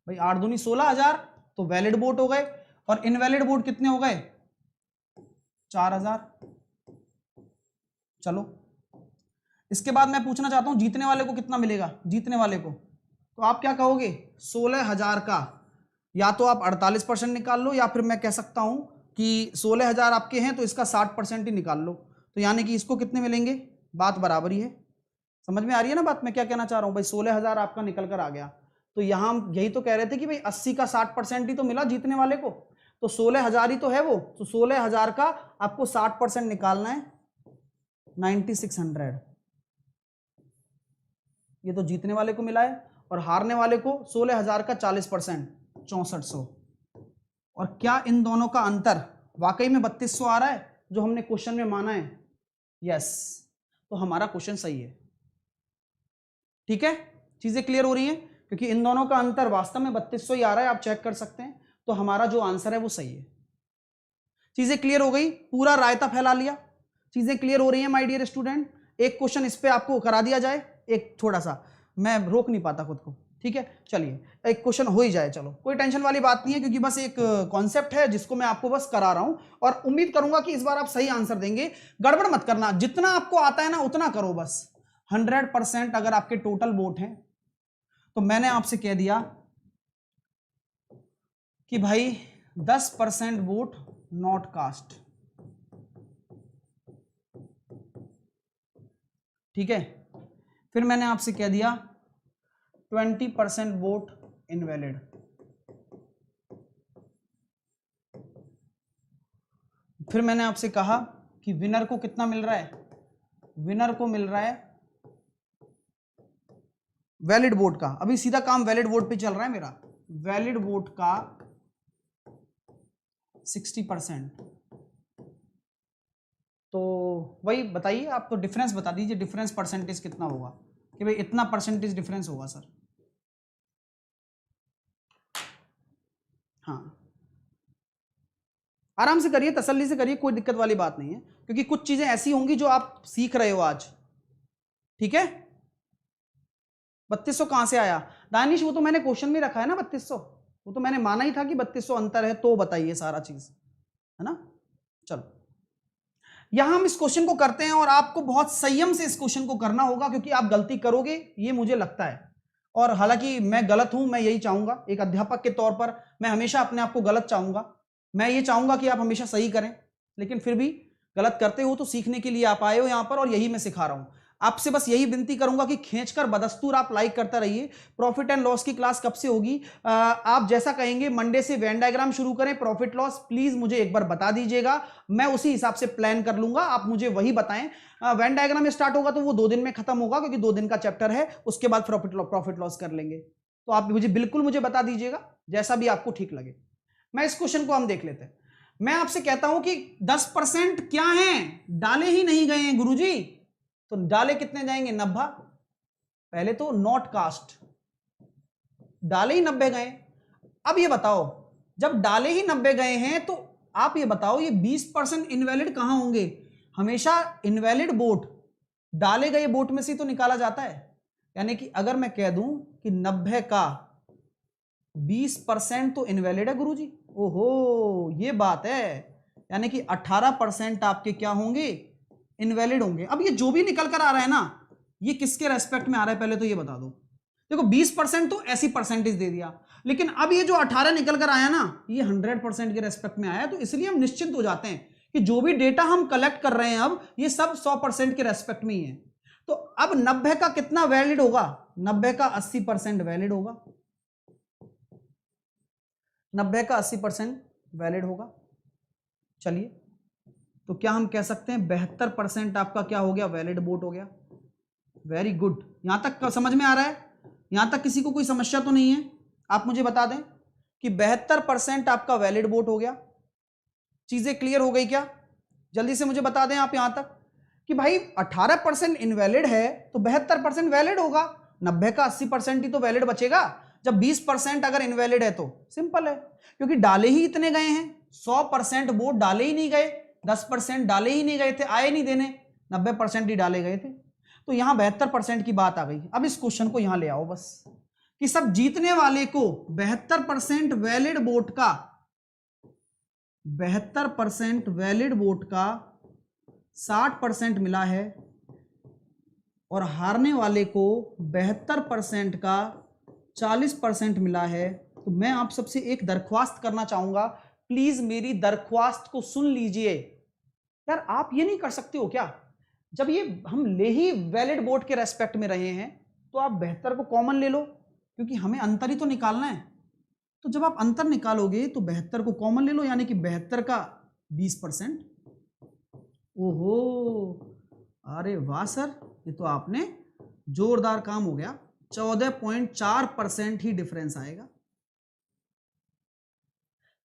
भाई, 8 दूनी 16,000, तो वैलिड वोट हो गए। और इनवैलिड वोट कितने हो गए 4,000। चलो इसके बाद मैं पूछना चाहता हूं जीतने वाले को कितना मिलेगा। जीतने वाले को तो आप क्या कहोगे, 16,000 का या तो आप 48% निकाल लो, या फिर मैं कह सकता हूं कि 16,000 आपके हैं तो इसका 60% ही निकाल लो, तो यानी कि इसको कितने मिलेंगे, बात बराबर ही है। समझ में आ रही है ना बात मैं क्या कहना चाह रहा हूं भाई। 16,000 आपका निकल कर आ गया, तो यहां हम यही तो कह रहे थे कि भाई 80 का 60% ही तो मिला जीतने वाले को, तो 16,000 ही तो है वो, तो 16,000 का आपको 60% निकालना है, 9600। ये तो जीतने वाले को मिला है, और हारने वाले को 16,000 का 40% 6400। और क्या इन दोनों का अंतर वाकई में 3200 आ रहा है जो हमने क्वेश्चन में माना है? यस, तो हमारा क्वेश्चन सही है। ठीक है, चीजें क्लियर हो रही हैं, क्योंकि इन दोनों का अंतर वास्तव में 3200 ही आ रहा है, आप चेक कर सकते हैं, तो हमारा जो आंसर है वो सही है। चीजें क्लियर हो गई, पूरा रायता फैला लिया, चीजें क्लियर हो रही हैं माय डियर स्टूडेंट। एक क्वेश्चन इस पे आपको करा दिया जाए, एक थोड़ा सा, मैं रोक नहीं पाता खुद को, ठीक है, चलिए एक क्वेश्चन हो ही जाए, चलो कोई टेंशन वाली बात नहीं है, क्योंकि बस एक कॉन्सेप्ट है जिसको मैं आपको बस करा रहा हूं, और उम्मीद करूंगा कि इस बार आप सही आंसर देंगे। गड़बड़ मत करना, जितना आपको आता है ना उतना करो बस। 100% अगर आपके टोटल वोट हैं, तो मैंने आपसे कह दिया कि भाई 10% वोट नॉट कास्ट, ठीक है। फिर मैंने आपसे कह दिया 20% वोट इनवैलिड। फिर मैंने आपसे कहा कि विनर को कितना मिल रहा है, विनर को मिल रहा है वैलिड वोट का, अभी सीधा काम वैलिड वोट पे चल रहा है मेरा, वैलिड वोट का 60%। तो वही बताइए आप, तो डिफरेंस बता दीजिए, डिफरेंस परसेंटेज कितना होगा, कि भाई इतना परसेंटेज डिफरेंस होगा सर। हाँ आराम से करिए, तसल्ली से करिए, कोई दिक्कत वाली बात नहीं है, क्योंकि कुछ चीजें ऐसी होंगी जो आप सीख रहे हो आज, ठीक है। 3200 कहां से आया दानिश, वो तो मैंने क्वेश्चन में रखा है ना 3200, वो तो मैंने माना ही था कि 3200 अंतर है, तो बताइए सारा चीज, है ना। चलो यहां हम इस क्वेश्चन को करते हैं, और आपको बहुत संयम से इस क्वेश्चन को करना होगा, क्योंकि आप गलती करोगे ये मुझे लगता है, और हालांकि मैं गलत हूं, मैं यही चाहूंगा एक अध्यापक के तौर पर, मैं हमेशा अपने आप को गलत चाहूंगा, मैं ये चाहूंगा कि आप हमेशा सही करें, लेकिन फिर भी गलत करते हो तो सीखने के लिए आप आए हो यहां पर, और यही मैं सिखा रहा हूं आपसे। बस यही विनती करूंगा कि खींचकर बदस्तूर आप लाइक करते रहिए। प्रॉफिट एंड लॉस की क्लास कब से होगी, आप जैसा कहेंगे मंडे से वेन डायग्राम शुरू करें, प्रॉफिट लॉस प्लीज मुझे एक बार बता दीजिएगा, मैं उसी हिसाब से प्लान कर लूंगा, आप मुझे वही बताएं। वेन डायग्राम स्टार्ट होगा तो वो 2 दिन में खत्म होगा, क्योंकि 2 दिन का चैप्टर है, उसके बाद प्रॉफिट लॉस कर लेंगे, तो आप मुझे बिल्कुल बता दीजिएगा जैसा भी आपको ठीक लगे। मैं इस क्वेश्चन को हम देख लेते हैं। मैं आपसे कहता हूं कि 10% क्या है, डाले ही नहीं गए हैं गुरुजी, तो डाले कितने जाएंगे 90, पहले तो नॉट कास्ट, डाले ही 90 गए। अब ये बताओ जब डाले ही 90 गए हैं, तो आप ये बताओ ये 20% इनवैलिड कहां होंगे। हमेशा इनवैलिड वोट डाले गए वोट में से तो निकाला जाता है, यानी कि अगर मैं कह दूं कि 90 का 20% तो इनवैलिड है गुरुजी, ओहो ये बात है, यानी कि 18% आपके क्या होंगे, इनवैलिड होंगे। अब ये जो भी निकल कर आ रहा है ना, ये किसके रेस्पेक्ट में आ रहा है पहले तो ये बता दो। देखो 20% तो ऐसी परसेंटेज दे दिया, लेकिन अब ये जो 18 निकल कर आया ना, ये 100% के रेस्पेक्ट में आया, तो इसलिए हम निश्चिंत हो जाते हैं कि जो भी डेटा हम कलेक्ट कर रहे हैं अब, ये सब 100% के रेस्पेक्ट में ही है। तो अब 90 का कितना वैलिड होगा, 90 का 80% वैलिड होगा, 90 का 80% वैलिड होगा। चलिए तो क्या हम कह सकते हैं 72% आपका क्या हो गया, वैलिड वोट हो गया। वेरी गुड, यहां तक समझ में आ रहा है, यहां तक किसी को कोई समस्या तो नहीं है। आप मुझे बता दें कि 72% आपका वैलिड वोट हो गया। चीजें क्लियर हो गई क्या, जल्दी से मुझे बता दें आप यहां तक कि भाई 18% इनवैलिड है तो 72% वैलिड होगा, 90 का 80% ही तो वैलिड बचेगा। जब 20% अगर इनवैलिड है तो सिंपल है, क्योंकि डाले ही इतने गए हैं, 100% वोट डाले ही नहीं गए, 10% डाले ही नहीं गए थे, आए नहीं देने, 90% ही डाले गए थे। तो यहां 72% की बात आ गई। अब इस क्वेश्चन को यहां ले आओ बस कि सब जीतने वाले को 72% वैलिड वोट का 72% वैलिड वोट का 60% मिला है और हारने वाले को 72% का 40% मिला है। तो मैं आप सबसे एक दरख्वास्त करना चाहूंगा, प्लीज मेरी दरख्वास्त को सुन लीजिए। यार आप ये नहीं कर सकते हो क्या, जब ये हम ले ही वैलिड वोट के रेस्पेक्ट में रहे हैं तो आप 72 को कॉमन ले लो, क्योंकि हमें अंतर ही तो निकालना है। तो जब आप अंतर निकालोगे तो 72 को कॉमन ले लो, यानी कि 72 का 20%। ओहो, अरे वाह सर, ये तो आपने जोरदार काम हो गया। 14.4% ही डिफरेंस आएगा।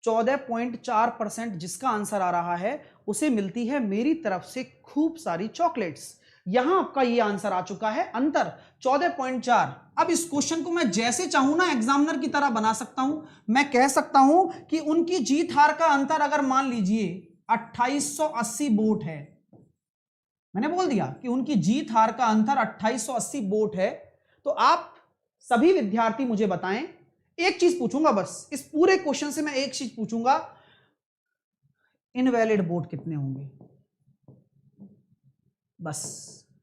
14.4% जिसका आंसर आ रहा है उसे मिलती है मेरी तरफ से खूब सारी चॉकलेट्स। यहां आपका ये आंसर आ चुका है, अंतर 14.4। अब इस क्वेश्चन को मैं जैसे चाहूं ना एग्जामिनर की तरह बना सकता हूं। मैं कह सकता हूं कि उनकी जीत हार का अंतर अगर मान लीजिए 2880 वोट है, मैंने बोल दिया कि उनकी जीत हार का अंतर 2880 वोट है, तो आप सभी विद्यार्थी मुझे बताएं, एक चीज पूछूंगा बस, इस पूरे क्वेश्चन से मैं एक चीज पूछूंगा, इनवैलिड वोट कितने होंगे बस।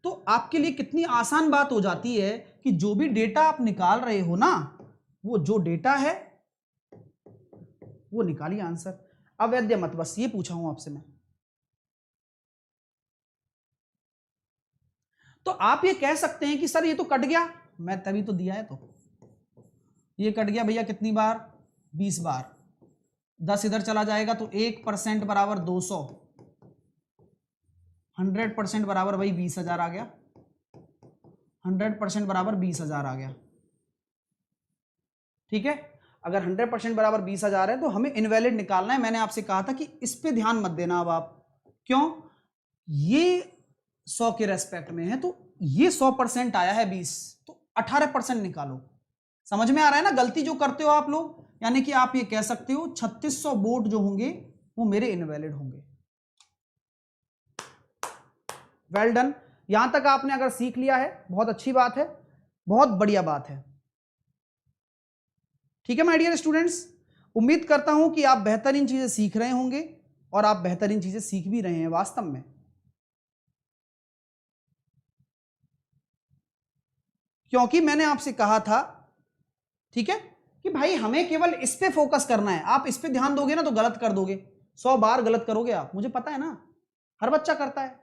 तो आपके लिए कितनी आसान बात हो जाती है कि जो भी डेटा आप निकाल रहे हो ना, वो जो डेटा है वो निकालिए आंसर, अवैध मत, बस ये पूछा हूं आपसे मैं। तो आप ये कह सकते हैं कि सर ये तो कट गया, मैं तभी तो दिया है, तो ये कट गया भैया कितनी बार, 20 बार। 10 इधर चला जाएगा तो 1% बराबर 200, 100% बराबर वही 20,000 आ गया, 100% बराबर 20,000 आ गया। ठीक है, अगर 100% बराबर 20,000 है तो हमें इनवैलिड निकालना है। मैंने आपसे कहा था कि इस पे ध्यान मत देना। अब आप क्यों, ये 100 के रेस्पेक्ट में है, तो ये 100% आया है 20, तो 18% निकालो। समझ में आ रहा है ना गलती जो करते हो आप लोग, यानी कि आप ये कह सकते हो 3600 वोट जो होंगे वो मेरे इनवैलिड होंगे। वेल डन, यहां तक आपने अगर सीख लिया है बहुत अच्छी बात है, बहुत बढ़िया बात है। ठीक है माय डियर स्टूडेंट्स, उम्मीद करता हूं कि आप बेहतरीन चीजें सीख रहे होंगे और आप बेहतरीन चीजें सीख भी रहे हैं वास्तव में। क्योंकि मैंने आपसे कहा था, ठीक है, कि भाई हमें केवल इस पे फोकस करना है। आप इस पे ध्यान दोगे ना तो गलत कर दोगे, 100 बार गलत करोगे आप, मुझे पता है ना, हर बच्चा करता है।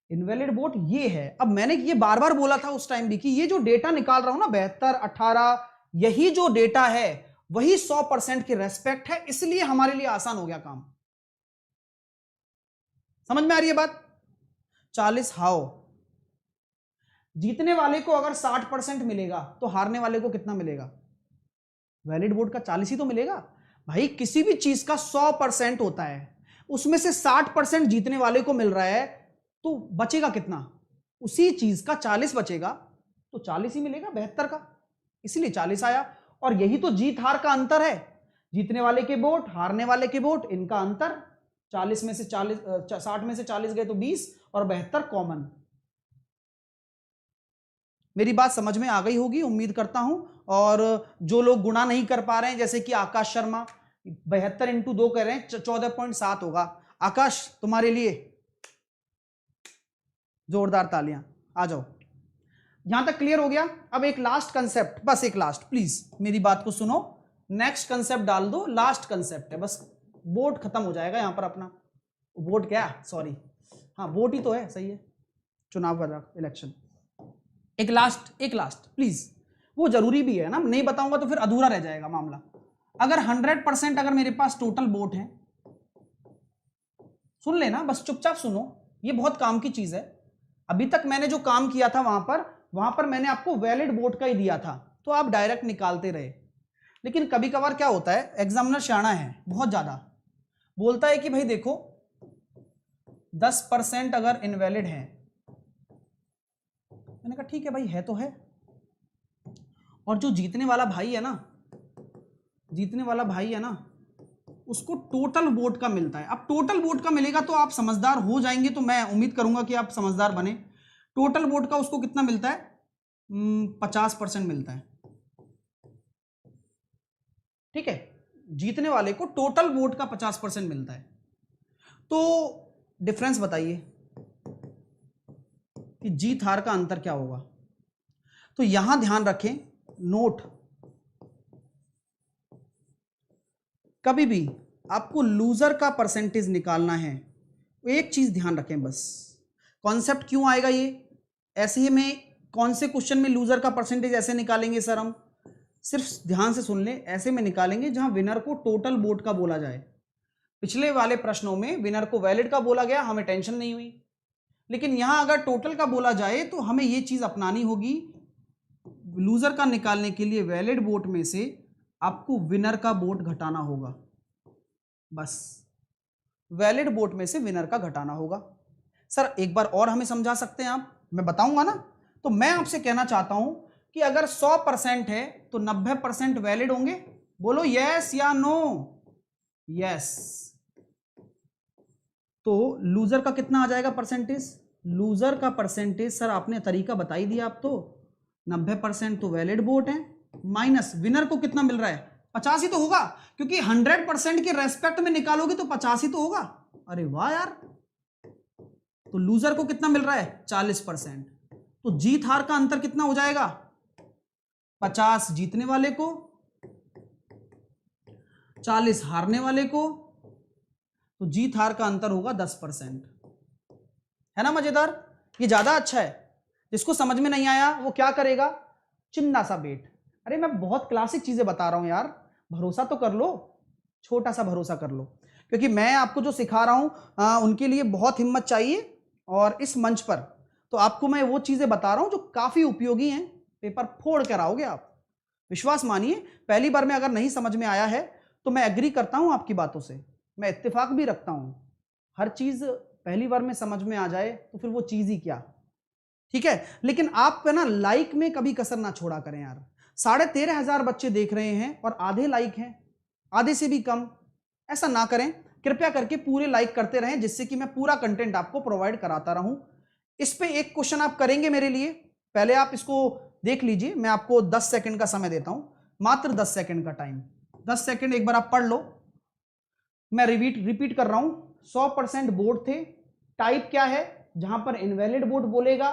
इनवैलिड वोट ये है। अब मैंने ये बार बार बोला था उस टाइम भी कि ये जो डेटा निकाल रहा हूं ना 72, 18, यही जो डेटा है वही 100% की रेस्पेक्ट है, इसलिए हमारे लिए आसान हो गया काम। समझ में आ रही है बात? 40 हाउ, जीतने वाले को अगर 60% मिलेगा तो हारने वाले को कितना मिलेगा? वैलिड वोट का 40 ही तो मिलेगा भाई। किसी भी चीज का 100% होता है, उसमें से 60% जीतने वाले को मिल रहा है, तो बचेगा कितना? उसी चीज का 40 बचेगा, तो 40 ही मिलेगा 72 का, इसलिए 40 आया। और यही तो जीत हार का अंतर है, जीतने वाले के वोट, हारने वाले के वोट, इनका अंतर। 40 में से 40, 60 में से 40 गए तो 20 और 72 कॉमन। मेरी बात समझ में आ गई होगी उम्मीद करता हूं। और जो लोग गुणा नहीं कर पा रहे हैं, जैसे कि आकाश शर्मा 72 इंटू 2 कर रहे हैं, 14.7 होगा। आकाश तुम्हारे लिए जोरदार तालियां, आ जाओ। यहां तक क्लियर हो गया? अब एक लास्ट कंसेप्ट, बस एक लास्ट, प्लीज मेरी बात को सुनो, नेक्स्ट कंसेप्ट डाल दो, लास्ट कंसेप्ट है बस, वोट खत्म हो जाएगा यहां पर अपना। वोट क्या, सॉरी, हाँ वोट ही तो है, सही है, चुनाव वाला इलेक्शन। एक लास्ट प्लीज, वो जरूरी भी है ना, नहीं बताऊंगा तो फिर अधूरा रह जाएगा मामला। अगर 100% अगर मेरे पास टोटल वोट है, सुन लेना बस, चुपचाप सुनो, ये बहुत काम की चीज है। अभी तक मैंने जो काम किया था वहां पर मैंने आपको वैलिड वोट का ही दिया था, तो आप डायरेक्ट निकालते रहे। लेकिन कभी कभार क्या होता है, एग्जामिनर शाना है बहुत ज्यादा, बोलता है कि भाई देखो 10% अगर इनवैलिड है, मैंने कहा ठीक है भाई, है तो है, और जो जीतने वाला भाई है ना, उसको टोटल वोट का मिलता है। अब टोटल वोट का मिलेगा तो आप समझदार हो जाएंगे, तो मैं उम्मीद करूंगा कि आप समझदार बने। टोटल वोट का उसको कितना मिलता है? 50% मिलता है। ठीक है, जीतने वाले को टोटल वोट का 50% मिलता है। तो डिफरेंस बताइए कि जीत हार का अंतर क्या होगा। तो यहां ध्यान रखें, नोट, कभी भी आपको लूजर का परसेंटेज निकालना है, एक चीज ध्यान रखें बस। कॉन्सेप्ट क्यों आएगा ये, ऐसे ही में कौन से क्वेश्चन में लूजर का परसेंटेज ऐसे निकालेंगे सर हम? सिर्फ ध्यान से सुन ले, ऐसे में निकालेंगे जहां विनर को टोटल वोट का बोला जाए। पिछले वाले प्रश्नों में विनर को वैलिड का बोला गया, हमें टेंशन नहीं हुई, लेकिन यहां अगर टोटल का बोला जाए तो हमें यह चीज अपनानी होगी। लूजर का निकालने के लिए वैलिड वोट में से आपको विनर का वोट घटाना होगा, बस वैलिड वोट में से विनर का घटाना होगा। सर एक बार और हमें समझा सकते हैं आप? मैं बताऊंगा ना। तो मैं आपसे कहना चाहता हूं कि अगर 100% है तो 90% वैलिड होंगे। बोलो यस या नो? यस। तो लूजर का कितना आ जाएगा परसेंटेज? लूजर का परसेंटेज सर आपने तरीका बता ही दिया, आप तो 90% तो वैलिड वोट है, माइनस विनर को कितना मिल रहा है? 50 ही तो होगा, क्योंकि 100% के रेस्पेक्ट में निकालोगे तो 50 ही तो होगा। अरे वाह यार, तो लूजर को कितना मिल रहा है? 40%। तो जीत हार का अंतर कितना हो जाएगा? 50 जीतने वाले को, 40 हारने वाले को, तो जीत हार का अंतर होगा 10%। है ना मजेदार? ये ज्यादा अच्छा है। जिसको समझ में नहीं आया वो क्या करेगा? चिन्ना सा बेट। अरे मैं बहुत क्लासिक चीजें बता रहा हूं यार, भरोसा तो कर लो, छोटा सा भरोसा कर लो, क्योंकि मैं आपको जो सिखा रहा हूं उनके लिए बहुत हिम्मत चाहिए। और इस मंच पर तो आपको मैं वो चीजें बता रहा हूं जो काफी उपयोगी हैं, पेपर फोड़ कर आओगे आप, विश्वास मानिए। पहली बार में अगर नहीं समझ में आया है तो मैं एग्री करता हूं आपकी बातों से, मैं इत्तेफाक भी रखता हूं। हर चीज पहली बार में समझ में आ जाए तो फिर वो चीज ही क्या, ठीक है। लेकिन आप ना लाइक में कभी कसर ना छोड़ा करें यार। 13,500 बच्चे देख रहे हैं और आधे लाइक हैं, आधे से भी कम। ऐसा ना करें, कृपया करके पूरे लाइक करते रहें, जिससे कि मैं पूरा कंटेंट आपको प्रोवाइड कराता रहूं। इस पे एक क्वेश्चन आप करेंगे मेरे लिए, पहले आप इसको देख लीजिए। मैं आपको 10 सेकंड का समय देता हूं, मात्र 10 सेकंड का टाइम। 10 सेकंड एक बार आप पढ़ लो। मैं रिपीट कर रहा हूं, 100% वोट थे। टाइप क्या है? जहां पर इनवैलिड वोट बोलेगा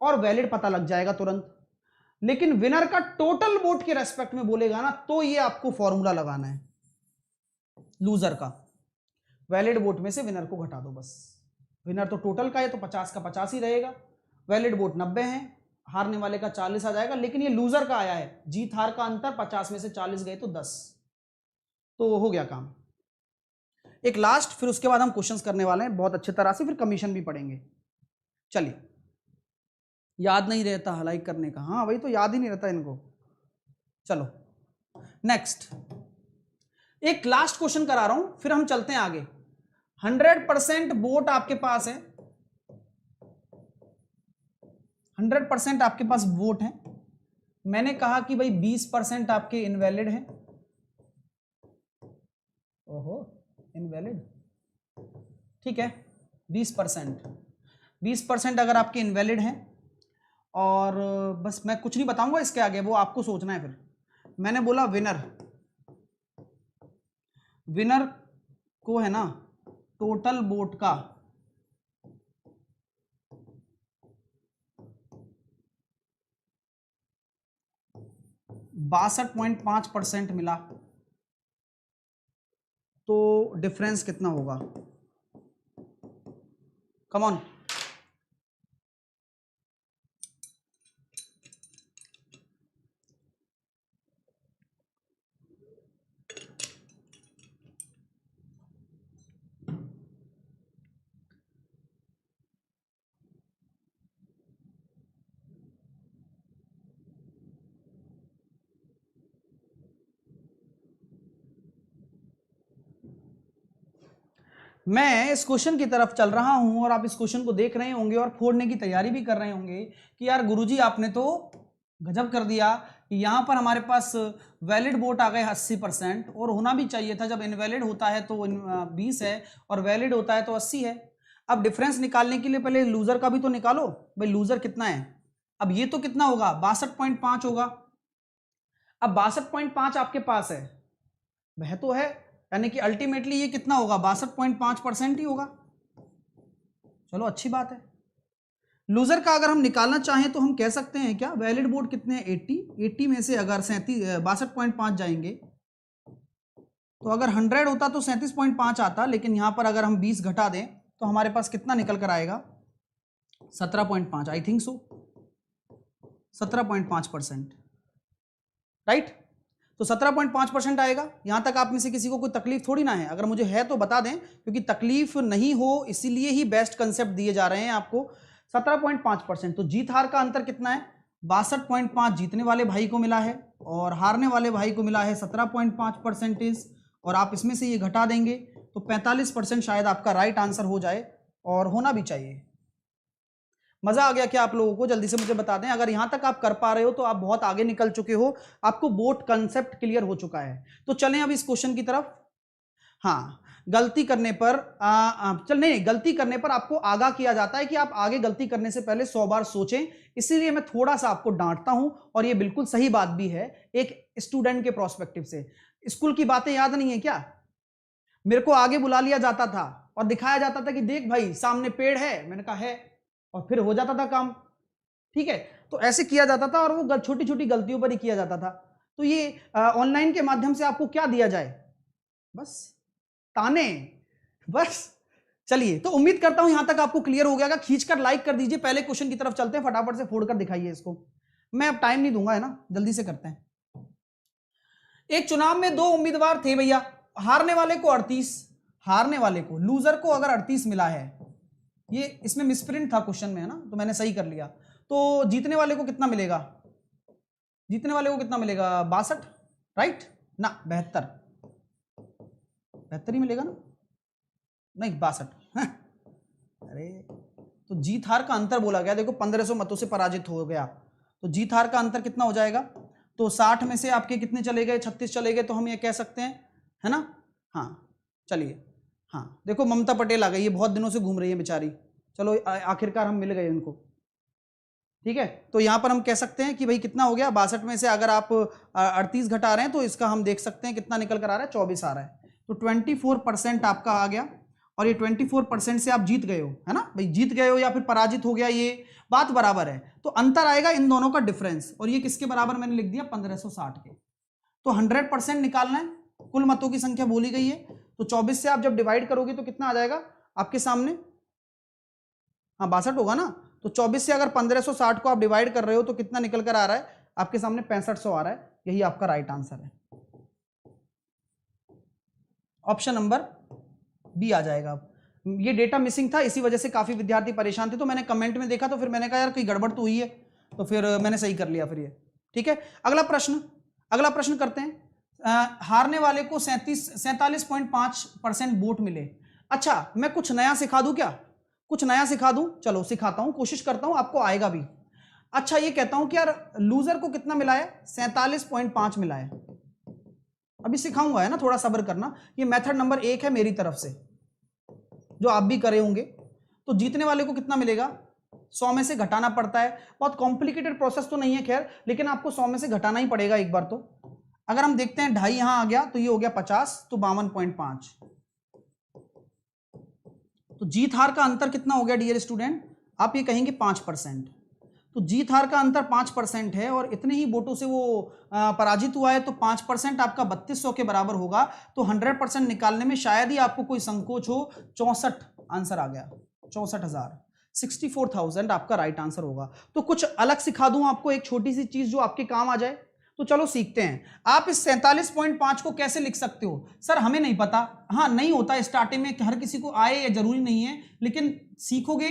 और वैलिड पता लग जाएगा तुरंत। लेकिन विनर का टोटल वोट के रेस्पेक्ट में बोलेगा ना, तो ये आपको फॉर्मूला लगाना है। लूजर का वैलिड वोट में से विनर को घटा दो बस। विनर तो टोटल का है तो 50 का 50 ही रहेगा, वैलिड वोट 90 है, हारने वाले का 40 आ जाएगा। लेकिन ये लूजर का आया है, जीत हार का अंतर 50 में से 40 गए तो 10, तो हो गया काम। एक लास्ट, फिर उसके बाद हम क्वेश्चंस करने वाले हैं बहुत अच्छी तरह से, फिर कमीशन भी पढ़ेंगे। चलिए, याद नहीं रहता लाइक करने का, हाँ वही तो, याद ही नहीं रहता इनको। चलो नेक्स्ट, एक लास्ट क्वेश्चन करा रहा हूं, फिर हम चलते हैं आगे। 100% वोट आपके पास है, 100% आपके पास वोट है। मैंने कहा कि भाई 20% आपके इनवैलिड हैं। ओहो, इनवैलिड, ठीक है। 20% अगर आपके इनवैलिड हैं, और बस मैं कुछ नहीं बताऊंगा इसके आगे, वो आपको सोचना है। फिर मैंने बोला विनर को है ना टोटल वोट का 62.5% मिला, तो डिफरेंस कितना होगा? Come on. मैं इस क्वेश्चन की तरफ चल रहा हूं और आप इस क्वेश्चन को देख रहे होंगे और फोड़ने की तैयारी भी कर रहे होंगे कि यार गुरुजी आपने तो गजब कर दिया कि यहां पर हमारे पास वैलिड वोट आ गए 80%, और होना भी चाहिए था। जब इनवैलिड होता है तो 20 है और वैलिड होता है तो 80 है। अब डिफरेंस निकालने के लिए पहले लूजर का भी तो निकालो भाई, लूजर कितना है। अब ये तो कितना होगा 62.5 होगा। अब 62.5 आपके पास है, वह तो है, यानी कि अल्टीमेटली ये कितना होगा 62.5% ही होगा। चलो अच्छी बात है। लूजर का अगर हम निकालना चाहें तो हम कह सकते हैं क्या, वैलिड बोर्ड कितने हैं 80 में से अगर 62.5 जाएंगे तो अगर 100 होता तो 37.5 आता, लेकिन यहां पर अगर हम 20 घटा दें तो हमारे पास कितना निकल कर आएगा 17.5, आई थिंक सो 17.5%, राइट। तो 17.5% आएगा। यहां तक आप में से किसी को कोई तकलीफ थोड़ी ना है, अगर मुझे है तो बता दें, क्योंकि तकलीफ नहीं हो इसीलिए ही बेस्ट कंसेप्ट दिए जा रहे हैं आपको। 17.5%। तो जीत हार का अंतर कितना है 62.5 जीतने वाले भाई को मिला है और हारने वाले भाई को मिला है 17.5%। और आप इसमें से ये घटा देंगे तो 45% शायद आपका राइट आंसर हो जाए, और होना भी चाहिए। मजा आ गया क्या आप लोगों को? जल्दी से मुझे बता दें, अगर यहां तक आप कर पा रहे हो तो आप बहुत आगे निकल चुके हो, आपको बोर्ड कंसेप्ट क्लियर हो चुका है। तो चलें अब इस क्वेश्चन की तरफ। हाँ, गलती करने पर गलती करने पर आपको आगाह किया जाता है कि आप आगे गलती करने से पहले 100 बार सोचें, इसीलिए मैं थोड़ा सा आपको डांटता हूं, और ये बिल्कुल सही बात भी है एक स्टूडेंट के प्रोस्पेक्टिव से। स्कूल की बातें याद नहीं है क्या? मेरे को आगे बुला लिया जाता था और दिखाया जाता था कि देख भाई सामने पेड़ है, मैंने कहा है, और फिर हो जाता था काम, ठीक है। तो ऐसे किया जाता था और वो छोटी छोटी गलतियों पर ही किया जाता था। तो ये ऑनलाइन के माध्यम से आपको क्या दिया जाए, बस ताने, बस। चलिए, तो उम्मीद करता हूं यहां तक आपको क्लियर हो गया। खींचकर लाइक कर दीजिए। पहले क्वेश्चन की तरफ चलते हैं, फटाफट से फोड़कर दिखाइए इसको। मैं अब टाइम नहीं दूंगा, है ना, जल्दी से करते हैं। एक चुनाव में 2 उम्मीदवार थे भैया, हारने वाले को 38, हारने वाले को, लूजर को अगर 38 मिला है, ये इसमें मिसप्रिंट था क्वेश्चन में, है ना, तो मैंने सही कर लिया। तो जीतने वाले को कितना मिलेगा, जीतने वाले को कितना मिलेगा 62, राइट ना, 72, 72 ही मिलेगा ना, नहीं 62। अरे तो जीत हार का अंतर बोला गया, देखो 1500 मतों से पराजित हो गया, तो जीत हार का अंतर कितना हो जाएगा। तो 60 में से आपके कितने चले गए, 36 चले गए, तो हम ये कह सकते हैं, है ना। हाँ चलिए, हाँ देखो ममता पटेल आ गई, ये बहुत दिनों से घूम रही है बेचारी, चलो आखिरकार हम मिल गए उनको, ठीक है। तो यहां पर हम कह सकते हैं कि भाई कितना हो गया 62 में से अगर आप 38 घटा रहे हैं तो इसका हम देख सकते हैं कितना निकल कर आ रहा है, 24 आ रहा है। तो 24% आपका आ गया, और ये 24% से आप जीत गए हो, है ना भाई, जीत गए हो या फिर पराजित हो गया, ये बात बराबर है। तो अंतर आएगा इन दोनों का डिफरेंस, और ये किसके बराबर मैंने लिख दिया 1560 के। तो 100% निकालना है, कुल मतों की संख्या बोली गई है, तो 24 से आप जब डिवाइड करोगे तो कितना आ जाएगा आपके सामने, हाँ 62 होगा ना। तो 24 से अगर 1560 को आप डिवाइड कर रहे हो तो कितना निकल कर आ रहा है आपके सामने 6500 आ रहा है, यही आपका राइट आंसर है, ऑप्शन नंबर बी आ जाएगा। ये डेटा मिसिंग था, इसी वजह से काफी विद्यार्थी परेशान थे, तो मैंने कमेंट में देखा तो फिर मैंने कहा यार कोई गड़बड़ तो हुई है, तो फिर मैंने सही कर लिया फिर ये, ठीक है। अगला प्रश्न करते हैं। हारने वाले को 47.5% वोट मिले। अच्छा मैं कुछ नया सिखा दूं क्या, कुछ नया सिखा दूं, चलो सिखाता हूं, कोशिश करता हूं आपको आएगा भी। अच्छा ये कहता हूं कि यार लूजर को कितना मिला है 47.5 मिला है, अभी सिखाऊंगा, है ना, थोड़ा सब्र करना। ये मेथड नंबर 1 है मेरी तरफ से, जो आप भी करे होंगे। तो जीतने वाले को कितना मिलेगा, 100 में से घटाना पड़ता है, बहुत कॉम्प्लिकेटेड प्रोसेस तो नहीं है खैर, लेकिन आपको 100 में से घटाना ही पड़ेगा एक बार। तो अगर हम देखते हैं 2.5 यहां आ गया तो ये हो गया 50, तो 52.5। तो जीत हार का अंतर कितना हो गया डियर स्टूडेंट, आप ये कहेंगे 5%। तो जीत हार का अंतर 5% है, और इतने ही वोटों से वो पराजित हुआ है, तो 5% आपका 3200 के बराबर होगा। तो 100% निकालने में शायद ही आपको कोई संकोच हो, 64 आंसर आ गया, 64,000, 64,000 आपका राइट आंसर होगा। तो कुछ अलग सिखा दूं आपको, एक छोटी सी चीज जो आपके काम आ जाए, तो चलो सीखते हैं। आप इस 47.5 को कैसे लिख सकते हो, सर हमें नहीं पता, हाँ नहीं होता स्टार्टिंग में, हर किसी को आए या जरूरी नहीं है, लेकिन सीखोगे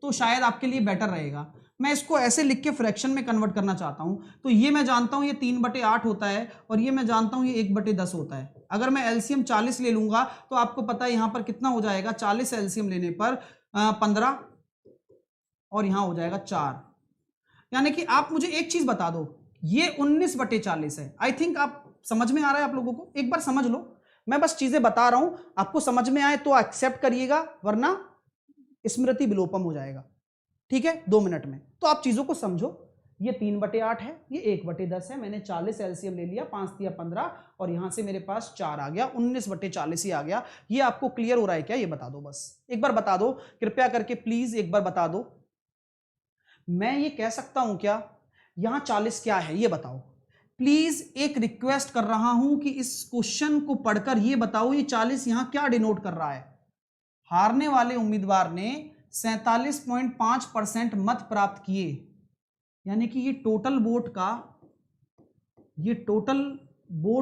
तो शायद आपके लिए बेटर रहेगा। मैं इसको ऐसे लिख के फ्रैक्शन में कन्वर्ट करना चाहता हूं। तो ये मैं जानता हूं ये 3/8 होता है, और ये मैं जानता हूं ये 1/10 होता है। अगर मैं एलसीएम 40 ले लूंगा तो आपको पता है यहां पर कितना हो जाएगा, 40 एलसीएम लेने पर 15, और यहां हो जाएगा 4। यानी कि आप मुझे एक चीज बता दो, ये 19/40 है। आई थिंक आप समझ में आ रहा है आप लोगों को, एक बार समझ लो, मैं बस चीजें बता रहा हूं, आपको समझ में आए तो एक्सेप्ट करिएगा, वरना स्मृति विलोपम हो जाएगा। ठीक है, 2 मिनट में। तो आप चीजों को समझो, ये 3/8 है, ये 1/10 है, मैंने 40 एलसीएम ले लिया, 5 दिया 15 और यहां से मेरे पास 4 आ गया, 19/40 ही आ गया। ये आपको क्लियर हो रहा है क्या? ये बता दो, बस एक बार बता दो कृपया करके, प्लीज एक बार बता दो। मैं ये कह सकता हूं क्या यहां 40 क्या है ये बताओ प्लीज। एक रिक्वेस्ट कर रहा हूं कि इस क्वेश्चन को पढ़कर ये बताओ ये 40 यहां क्या डिनोट कर रहा है। हारने वाले उम्मीदवार ने 47.5% मत प्राप्त किए, यानी कि ये टोटल वोट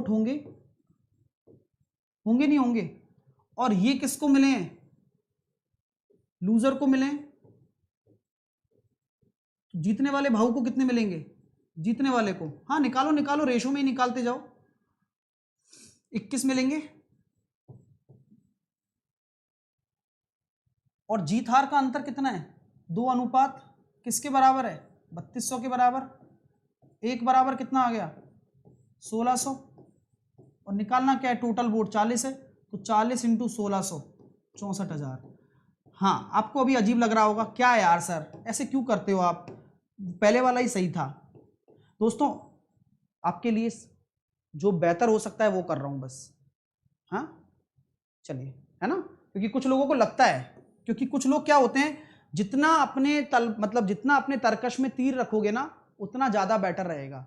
होंगे नहीं होंगे, और ये किसको मिले हैं? लूजर को मिले हैं। जीतने वाले भाऊ को कितने मिलेंगे? जीतने वाले को, हाँ निकालो रेशो में ही निकालते जाओ, 21 मिलेंगे। और जीत हार का अंतर कितना है? 2 अनुपात किसके बराबर है? 3200 के बराबर। एक बराबर कितना आ गया? 1600। और निकालना क्या है? टोटल वोट 40 है, तो 40 इंटू 1600 64,000। हाँ, आपको अभी अजीब लग रहा होगा, क्या यार सर ऐसे क्यों करते हो आप, पहले वाला ही सही था। दोस्तों आपके लिए जो बेहतर हो सकता है वो कर रहा हूं बस। हाँ चलिए, है ना, क्योंकि कुछ लोगों को लगता है, क्योंकि कुछ लोग क्या होते हैं, जितना अपने तर्कश में तीर रखोगे ना उतना ज्यादा बेटर रहेगा।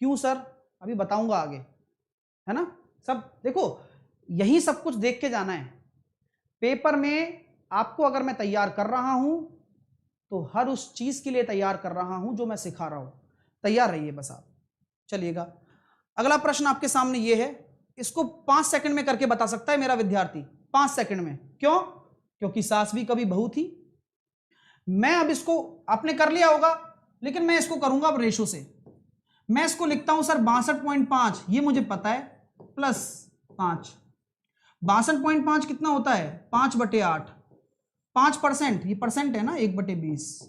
क्यों सर? अभी बताऊंगा आगे, है ना। सब देखो, यही सब कुछ देख के जाना है पेपर में। आपको अगर मैं तैयार कर रहा हूं तो हर उस चीज के लिए तैयार कर रहा हूं जो मैं सिखा रहा हूं। तैयार रहिए बस आप। चलिएगा, अगला प्रश्न आपके सामने ये है, इसको 5 सेकंड में करके बता सकता है मेरा विद्यार्थी, 5 सेकंड में। क्यों? क्योंकि सास भी कभी बहू थी। मैं अब इसको, आपने कर लिया होगा, लेकिन मैं इसको करूंगा अब रेशो से। मैं इसको लिखता हूं सर 62.5, ये मुझे पता है, प्लस 5। 62.5 कितना होता है? 5/8। 5%, ये परसेंट है ना, 1/20।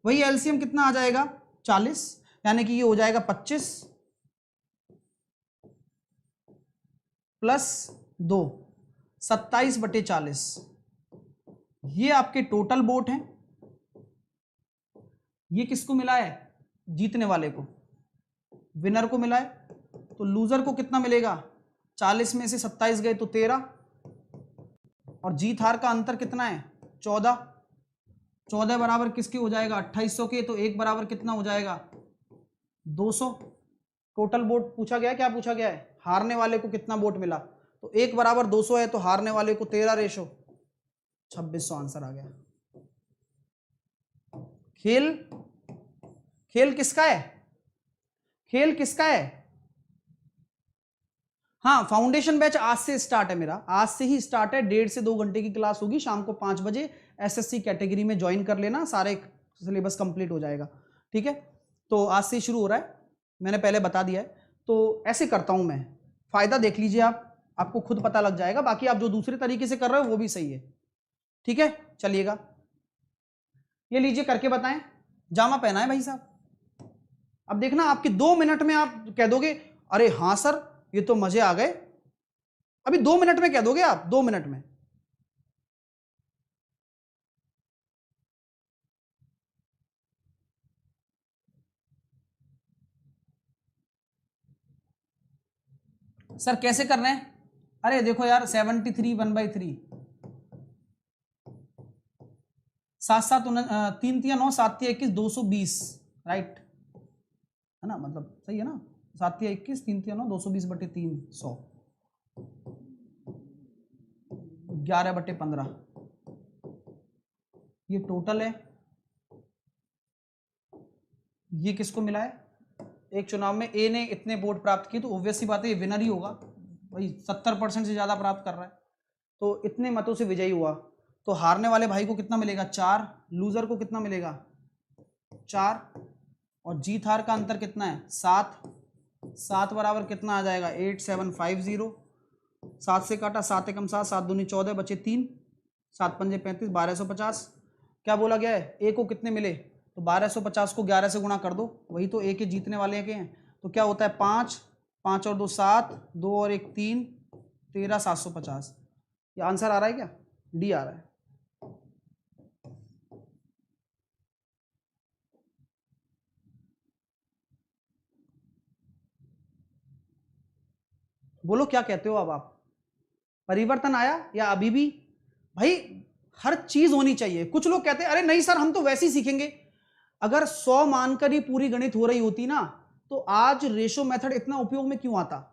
वही एलसीएम कितना आ जाएगा? 40, यानी कि ये हो जाएगा 25 प्लस 2, 27/40। ये आपके टोटल वोट हैं। ये किसको मिला है? जीतने वाले को, विनर को मिला है। तो लूजर को कितना मिलेगा? 40 में से 27 गए तो 13, और जीत हार का अंतर कितना है? 14। 14 बराबर किसके हो जाएगा? 2800 के। तो एक बराबर कितना हो जाएगा? 200। टोटल वोट पूछा गया, क्या पूछा गया है? हारने वाले को कितना वोट मिला? तो एक बराबर 200 है, तो हारने वाले को 13 रेशो 2600 आंसर आ गया। खेल किसका है? खेल किसका है? हाँ, फाउंडेशन बैच आज से स्टार्ट है मेरा, आज से ही स्टार्ट है। 1.5 से 2 घंटे की क्लास होगी शाम को 5 बजे। एसएससी कैटेगरी में ज्वाइन कर लेना, सारे सिलेबस कंप्लीट हो जाएगा। ठीक है, तो आज से शुरू हो रहा है, मैंने पहले बता दिया है। तो ऐसे करता हूं मैं, फायदा देख लीजिए आप, आपको खुद पता लग जाएगा। बाकी आप जो दूसरे तरीके से कर रहे हो वो भी सही है। ठीक है, चलिएगा, ये लीजिए करके बताएं। जामा पहना है भाई साहब। अब देखना, आपके 2 मिनट में आप कह दोगे अरे हाँ सर ये तो मजे आ गए। अभी 2 मिनट में कह दोगे आप, 2 मिनट में। सर कैसे कर रहे हैं? अरे देखो यार, 73 1/3, 7 7 3 3 9 7 3 21 220, राइट है ना, मतलब सही है ना। 7 3 21 3 3 9 220/300, 11/15 ये टोटल है। ये किसको मिला है? एक चुनाव में ए ने इतने वोट प्राप्त किए, तो ऑब्वियस सी बात है ये विनर ही होगा भाई, 70% से ज्यादा प्राप्त कर रहा है, तो इतने मतों से विजयी हुआ। तो हारने वाले भाई को कितना मिलेगा? 4। लूजर को कितना मिलेगा? 4। और जीत हार का अंतर कितना है? 7। 7 बराबर कितना आ जाएगा? 8750। 7 से काटा, 7 एकम 7, 7 दूनी 14, बचे 3, 7 पंजे 35, 1250। क्या बोला गया है? ए को कितने मिले? तो 1250 को 11 से गुणा कर दो, वही तो ए के जीतने वाले के हैं। तो क्या होता है? 5 5 और 2 7, 2 और 1 3, 13 750। ये आंसर आ रहा है क्या? डी आ रहा है। बोलो क्या कहते हो अब आप? परिवर्तन आया या अभी भी? भाई हर चीज होनी चाहिए। कुछ लोग कहते हैं अरे नहीं सर हम तो वैसे ही सीखेंगे। अगर 100 मानकर ही पूरी गणित हो रही होती ना तो आज रेशो मेथड इतना उपयोग में क्यों आता?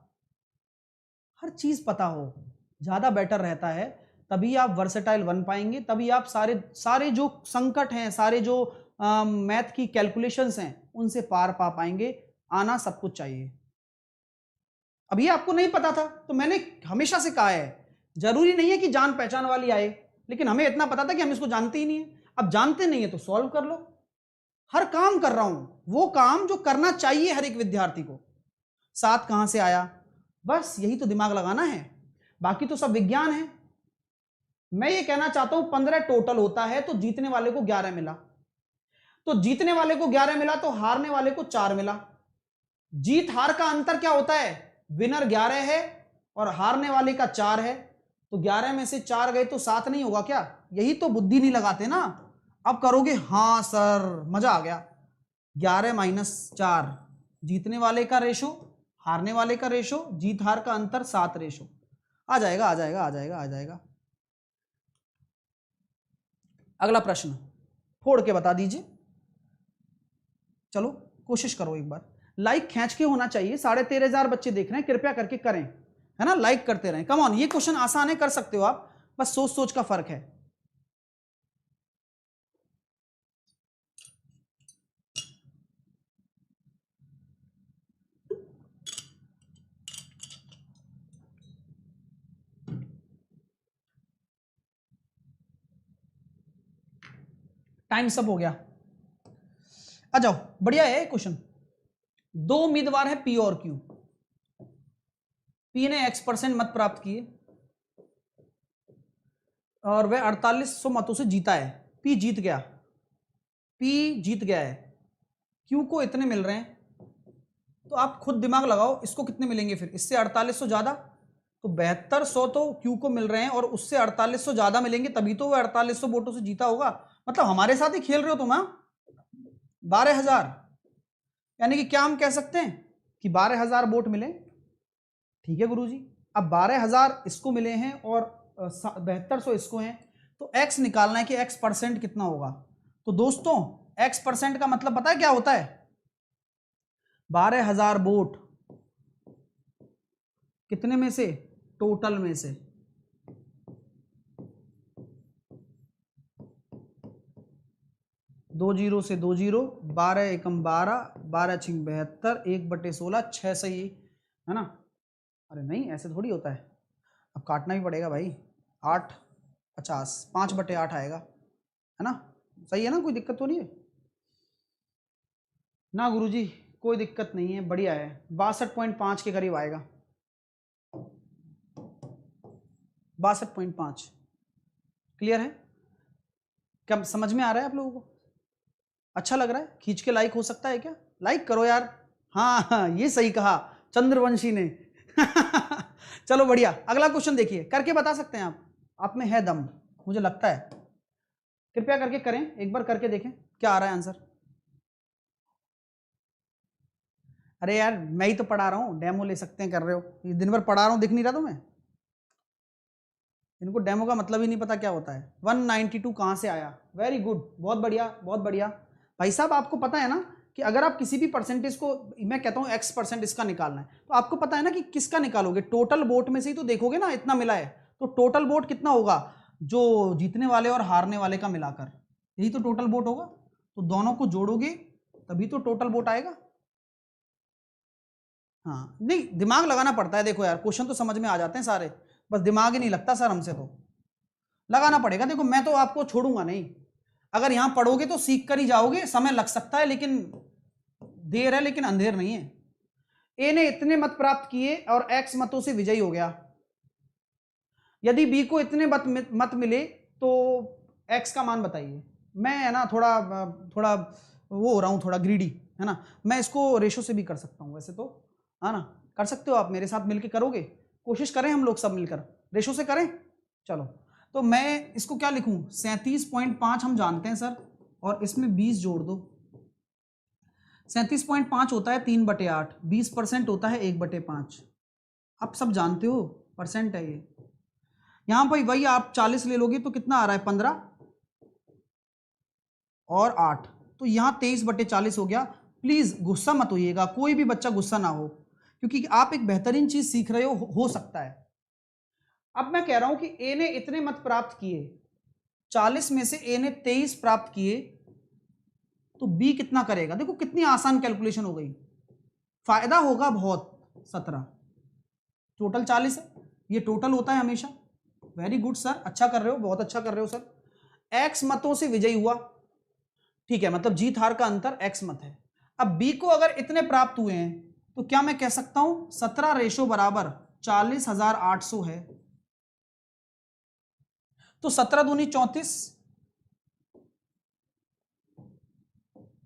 हर चीज पता हो ज्यादा बेटर रहता है, तभी आप वर्सेटाइल बन पाएंगे, तभी आप सारे सारे जो संकट हैं, सारे जो मैथ की कैलकुलेशंस हैं उनसे पार पा पाएंगे। आना सब कुछ चाहिए। अब ये आपको नहीं पता था तो मैंने हमेशा से कहा है जरूरी नहीं है कि जान पहचान वाली आए, लेकिन हमें इतना पता था कि हम इसको जानते ही नहीं है। अब जानते नहीं है तो सॉल्व कर लो। हर काम कर रहा हूं वो काम जो करना चाहिए हर एक विद्यार्थी को। 7 कहां से आया? बस यही तो दिमाग लगाना है, बाकी तो सब विज्ञान है। मैं ये कहना चाहता हूं 15 टोटल होता है तो जीतने वाले को 11 मिला, तो जीतने वाले को 11 मिला तो हारने वाले को 4 मिला। जीत हार का अंतर क्या होता है? विनर 11 है और हारने वाले का 4 है, तो 11 में से 4 गए तो 7 नहीं होगा क्या? यही तो बुद्धि नहीं लगाते ना। अब करोगे हाँ सर मजा आ गया। 11 माइनस 4 जीतने वाले का रेशो, हारने वाले का रेशो, जीत हार का अंतर 7 रेशो। आ जाएगा आ जाएगा आ जाएगा आ जाएगा। अगला प्रश्न फोड़ के बता दीजिए। चलो कोशिश करो एक बार। लाइक खींच के होना चाहिए, 13,500 बच्चे देख रहे हैं, कृपया करके करें, है ना, लाइक करते रहें। कम ऑन, ये क्वेश्चन आसान है, कर सकते हो आप, बस सोच सोच का फर्क है। टाइम सब हो गया, आ जाओ। बढ़िया है क्वेश्चन। 2 उम्मीदवार है पी और क्यू। पी ने X% मत प्राप्त किए और वह 4800 मतों से जीता है। पी जीत गया, पी जीत गया है। क्यू को इतने मिल रहे हैं, तो आप खुद दिमाग लगाओ इसको कितने मिलेंगे फिर। इससे 4800 ज्यादा, तो 7200 तो क्यू को मिल रहे हैं और उससे 4800 ज्यादा मिलेंगे, तभी तो वह 4800 वोटों से जीता होगा। मतलब हमारे साथ ही खेल रहे हो तुम। हाँ 12,000, यानी कि क्या हम कह सकते हैं कि 12,000 वोट मिले। ठीक है गुरुजी, अब 12,000 इसको मिले हैं और 7200 इसको हैं, तो x निकालना है कि x% कितना होगा। तो दोस्तों x% का मतलब पता है क्या होता है? 12,000 वोट कितने में से? टोटल में से। 2 जीरो से 2 जीरो, 12 एकम 12, 12 छिंग 72, 1/16, 6 सही है ना। अरे नहीं ऐसे थोड़ी होता है, अब काटना भी पड़ेगा भाई। 8 50, 5/8 आएगा, है ना, सही है ना, कोई दिक्कत तो नहीं है ना गुरुजी? कोई दिक्कत नहीं है, बढ़िया है। 62.5 के करीब आएगा, 62.5। क्लियर है? क्या समझ में आ रहा है आप लोगों को? अच्छा लग रहा है? खींच के लाइक हो सकता है क्या? लाइक करो यार। हाँ हाँ ये सही कहा चंद्रवंशी ने। चलो बढ़िया, अगला क्वेश्चन देखिए, करके बता सकते हैं आप में है दम, मुझे लगता है। कृपया करके करें, एक बार करके देखें क्या आ रहा है आंसर। अरे यार मैं ही तो पढ़ा रहा हूं, डेमो ले सकते हैं, कर रहे हो ये दिन भर पढ़ा रहा हूं, दिख नहीं रहा तुम्हें? इनको डेमो का मतलब ही नहीं पता क्या होता है। 192 कहां से आया? वेरी गुड, बहुत बढ़िया बहुत बढ़िया। भाई साहब आपको पता है ना कि अगर आप किसी भी परसेंटेज को, मैं कहता हूं X% इसका निकालना है, तो आपको पता है ना कि किसका निकालोगे? टोटल वोट में से ही तो देखोगे ना, इतना मिला है तो टोटल वोट कितना होगा? जो जीतने वाले और हारने वाले का मिलाकर, यही तो टोटल वोट होगा। तो दोनों को जोड़ोगे तभी तो टोटल वोट आएगा। हाँ नहीं दिमाग लगाना पड़ता है, देखो यार क्वेश्चन तो समझ में आ जाते हैं सारे, बस दिमाग ही नहीं लगता सर हमसे, तो लगाना पड़ेगा। देखो मैं तो आपको छोड़ूंगा नहीं, अगर यहां पढ़ोगे तो सीख कर ही जाओगे, समय लग सकता है लेकिन देर है लेकिन अंधेर नहीं है। ए ने इतने मत प्राप्त किए और एक्स मतों से विजयी हो गया। यदि बी को इतने मत मिले तो एक्स का मान बताइए। मैं है ना थोड़ा थोड़ा वो हो रहा हूं, थोड़ा ग्रीडी है ना, मैं इसको रेशो से भी कर सकता हूं वैसे तो, है ना, कर सकते हो आप मेरे साथ मिलकर, करोगे? कोशिश करें हम लोग सब मिलकर रेशो से करें। चलो तो मैं इसको क्या लिखूं? 37.5 हम जानते हैं सर, और इसमें 20 जोड़ दो। 37.5 होता है 3/8, 20% होता है 1/5। आप सब जानते हो परसेंट है ये। यहां पर वही आप 40 ले लोगे तो कितना आ रहा है 15 और 8, तो यहां 23/40 हो गया। प्लीज गुस्सा मत होइएगा, कोई भी बच्चा गुस्सा ना हो, क्योंकि आप एक बेहतरीन चीज सीख रहे हो सकता है। अब मैं कह रहा हूं कि ए ने इतने मत प्राप्त किए, 40 में से ए ने 23 प्राप्त किए, तो बी कितना करेगा? देखो कितनी आसान कैलकुलेशन हो गई, फायदा होगा बहुत। 17 टोटल 40 है, ये टोटल होता है हमेशा। वेरी गुड सर, अच्छा कर रहे हो, बहुत अच्छा कर रहे हो सर। एक्स मतों से विजयी हुआ, ठीक है, मतलब जीत हार का अंतर एक्स मत है। अब बी को अगर इतने प्राप्त हुए हैं तो क्या मैं कह सकता हूं 17 रेशो बराबर 40,800 है। तो 17 दूनी 34,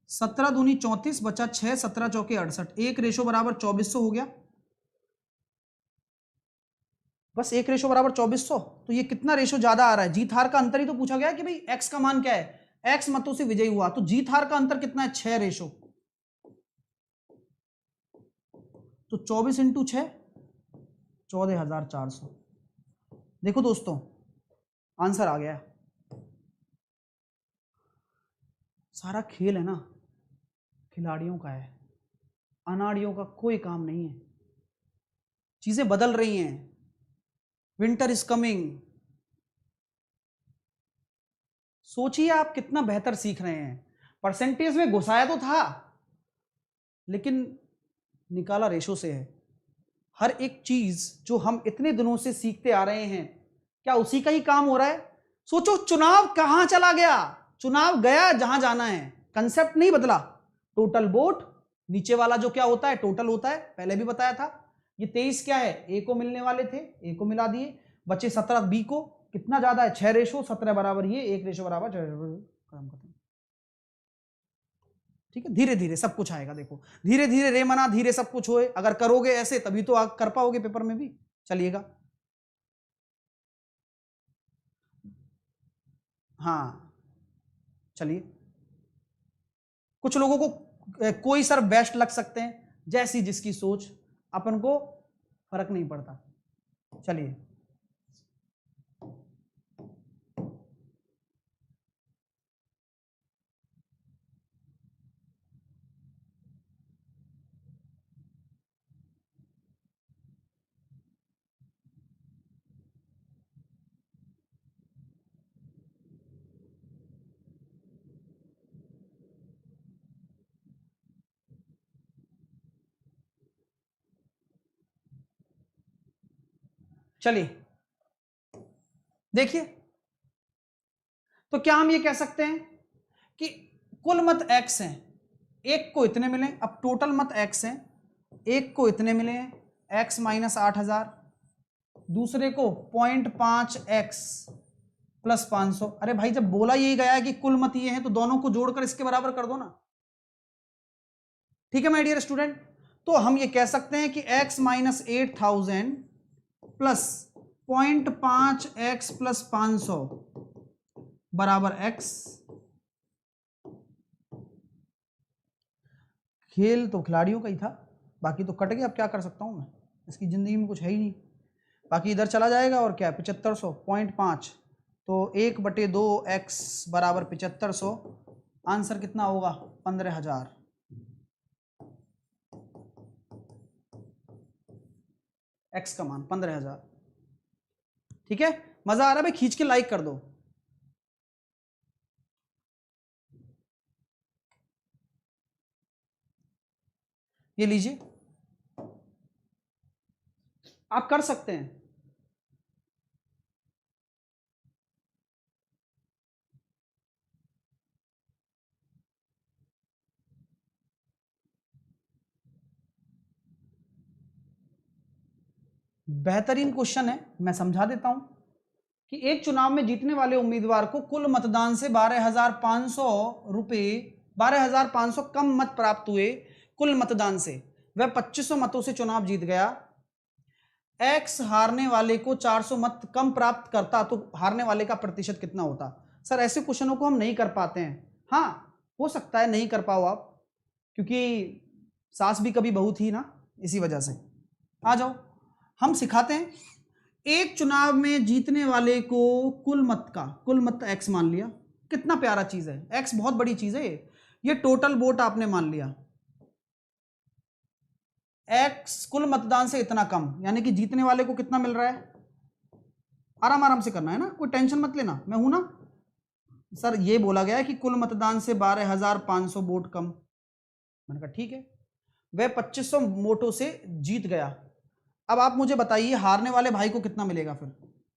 17 दूनी 34 बचा 6, 17 चौके 68, एक रेशो बराबर 2400 हो गया। बस एक रेशो बराबर 2400, तो ये कितना रेशो ज्यादा आ रहा है? जीत हार का अंतर ही तो पूछा गया कि भाई एक्स का मान क्या है, एक्स मतों से विजयी हुआ, तो जीत हार का अंतर कितना है? 6 रेशो, तो 24 इंटू 6 14,400। देखो दोस्तों आंसर आ गया। सारा खेल है ना खिलाड़ियों का है, अनाड़ियों का कोई काम नहीं है। चीजें बदल रही हैं, विंटर इज कमिंग। सोचिए आप कितना बेहतर सीख रहे हैं। परसेंटेज में घुसाया तो था, लेकिन निकाला रेशो से है। हर एक चीज जो हम इतने दिनों से सीखते आ रहे हैं, क्या उसी का ही काम हो रहा है? सोचो चुनाव कहां चला गया, चुनाव गया जहां जाना है, कंसेप्ट नहीं बदला। टोटल वोट, नीचे वाला जो क्या होता है टोटल होता है, पहले भी बताया था। ये 23 क्या है, ए को मिलने वाले थे, ए को मिला दिए, बचे 17 बी को। कितना ज्यादा है? 6 रेशो, 17 बराबर ये, 1 रेशो बराबर 6। ठीक है, धीरे धीरे सब कुछ आएगा। देखो धीरे धीरे रे मना धीरे सब कुछ होए, अगर करोगे ऐसे तभी तो आप कर पाओगे पेपर में भी। चलिएगा, हाँ चलिए। कुछ लोगों को कोई सर बेस्ट लग सकते हैं, जैसी जिसकी सोच, अपन को फर्क नहीं पड़ता। चलिए चलिए देखिए, तो क्या हम ये कह सकते हैं कि कुल मत x हैं, एक को इतने मिले, अब टोटल मत x हैं, एक को इतने मिले हैं x माइनस 8,000, दूसरे को 0.5x प्लस 500। अरे भाई जब बोला यही गया है कि कुल मत ये हैं, तो दोनों को जोड़कर इसके बराबर कर दो ना। ठीक है माय डियर स्टूडेंट, तो हम ये कह सकते हैं कि x minus 8,000 plus 0.5x plus 500 बराबर x। खेल तो खिलाड़ियों का ही था, बाकी तो कट गया, अब क्या कर सकता हूं मैं, इसकी जिंदगी में कुछ है ही नहीं। बाकी इधर चला जाएगा और क्या, 7500 0.5, तो 1/2x बराबर 7500। आंसर कितना होगा? 15,000। x का मान 15,000। ठीक है, मजा आ रहा है भाई? खींच के लाइक कर दो। ये लीजिए, आप कर सकते हैं। बेहतरीन क्वेश्चन है, मैं समझा देता हूं कि एक चुनाव में जीतने वाले उम्मीदवार को कुल मतदान से 12,500 रुपए, 12,500 कम मत प्राप्त हुए। कुल मतदान से वह 2500 मतों से चुनाव जीत गया। एक्स हारने वाले को 400 मत कम प्राप्त करता, तो हारने वाले का प्रतिशत कितना होता? सर ऐसे क्वेश्चनों को हम नहीं कर पाते हैं। हाँ हो सकता है नहीं कर पाओ आप, क्योंकि सास भी कभी बहू थी ना, इसी वजह से। आ जाओ, हम सिखाते हैं, एक चुनाव में जीतने वाले को कुल मत एक्स मान लिया। कितना प्यारा चीज है, एक्स बहुत बड़ी चीज है ये टोटल वोट आपने मान लिया। एक्स कुल मतदान से इतना कम, यानी कि जीतने वाले को कितना मिल रहा है। आराम आराम से करना है ना, कोई टेंशन मत लेना, मैं हूं ना। सर ये बोला गया है कि कुल मतदान से 12,500 वोट कम। मैंने कहा ठीक है, वह 2500 वोटों से जीत गया। अब आप मुझे बताइए हारने वाले भाई को कितना मिलेगा, फिर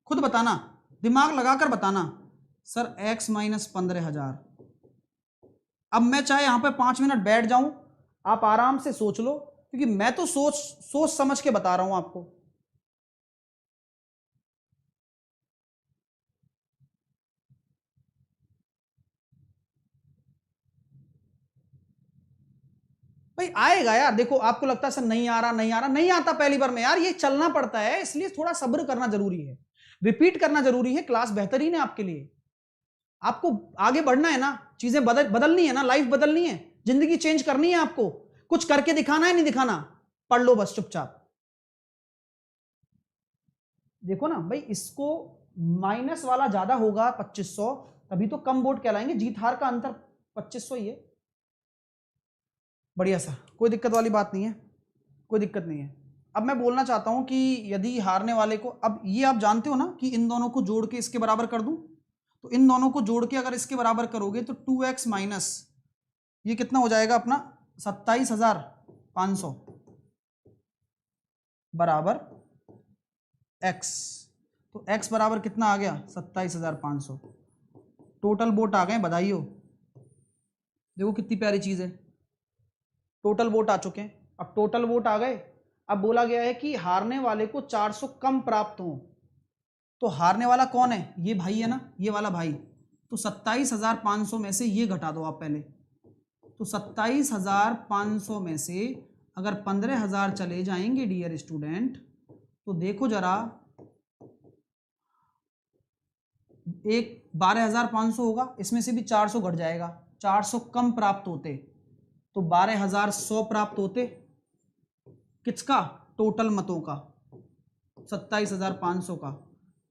खुद बताना, दिमाग लगाकर बताना। Sir x minus 15,000। अब मैं चाहे यहां पे 5 मिनट बैठ जाऊं, आप आराम से सोच लो, क्योंकि मैं तो सोच समझ के बता रहा हूं आपको। भाई आएगा यार, देखो आपको लगता है सर नहीं आ रहा, नहीं आता पहली बार में यार, ये चलना पड़ता है, इसलिए थोड़ा सब्र करना जरूरी है, रिपीट करना जरूरी है। क्लास बेहतरीन है आपके लिए, आपको आगे बढ़ना है ना, चीजें बदलनी है ना, लाइफ बदलनी है, जिंदगी चेंज करनी है, आपको कुछ करके दिखाना है, नहीं दिखाना, पढ़ लो बस चुपचाप। देखो ना भाई, इसको माइनस वाला ज्यादा होगा 2500, तभी तो कम वोट कहलाएंगे, जीत हार का अंतर 2500 ही है। बढ़िया सर, कोई दिक्कत वाली बात नहीं है, कोई दिक्कत नहीं है। अब मैं बोलना चाहता हूं कि यदि हारने वाले को, अब ये आप जानते हो ना कि इन दोनों को जोड़ के इसके बराबर कर दूं, तो इन दोनों को जोड़ के अगर इसके बराबर करोगे तो 2x माइनस ये कितना हो जाएगा अपना 27,500 बराबर x। तो x बराबर कितना आ गया 27,500। टोटल वोट आ गए, बधाई हो। देखो कितनी प्यारी चीज है, टोटल वोट आ चुके हैं। अब टोटल वोट आ गए, अब बोला गया है कि हारने वाले को 400 कम प्राप्त हो। तो हारने वाला कौन है, ये भाई है ना, ये वाला भाई। तो 27,500 में से ये घटा दो आप पहले। तो 27,500 में से अगर 15,000 चले जाएंगे डियर स्टूडेंट, तो देखो जरा, एक 12,500 होगा, इसमें से भी 400 घट जाएगा, 400 कम प्राप्त होते तो 12,100 प्राप्त होते। किसका, टोटल मतों का, 27,500 का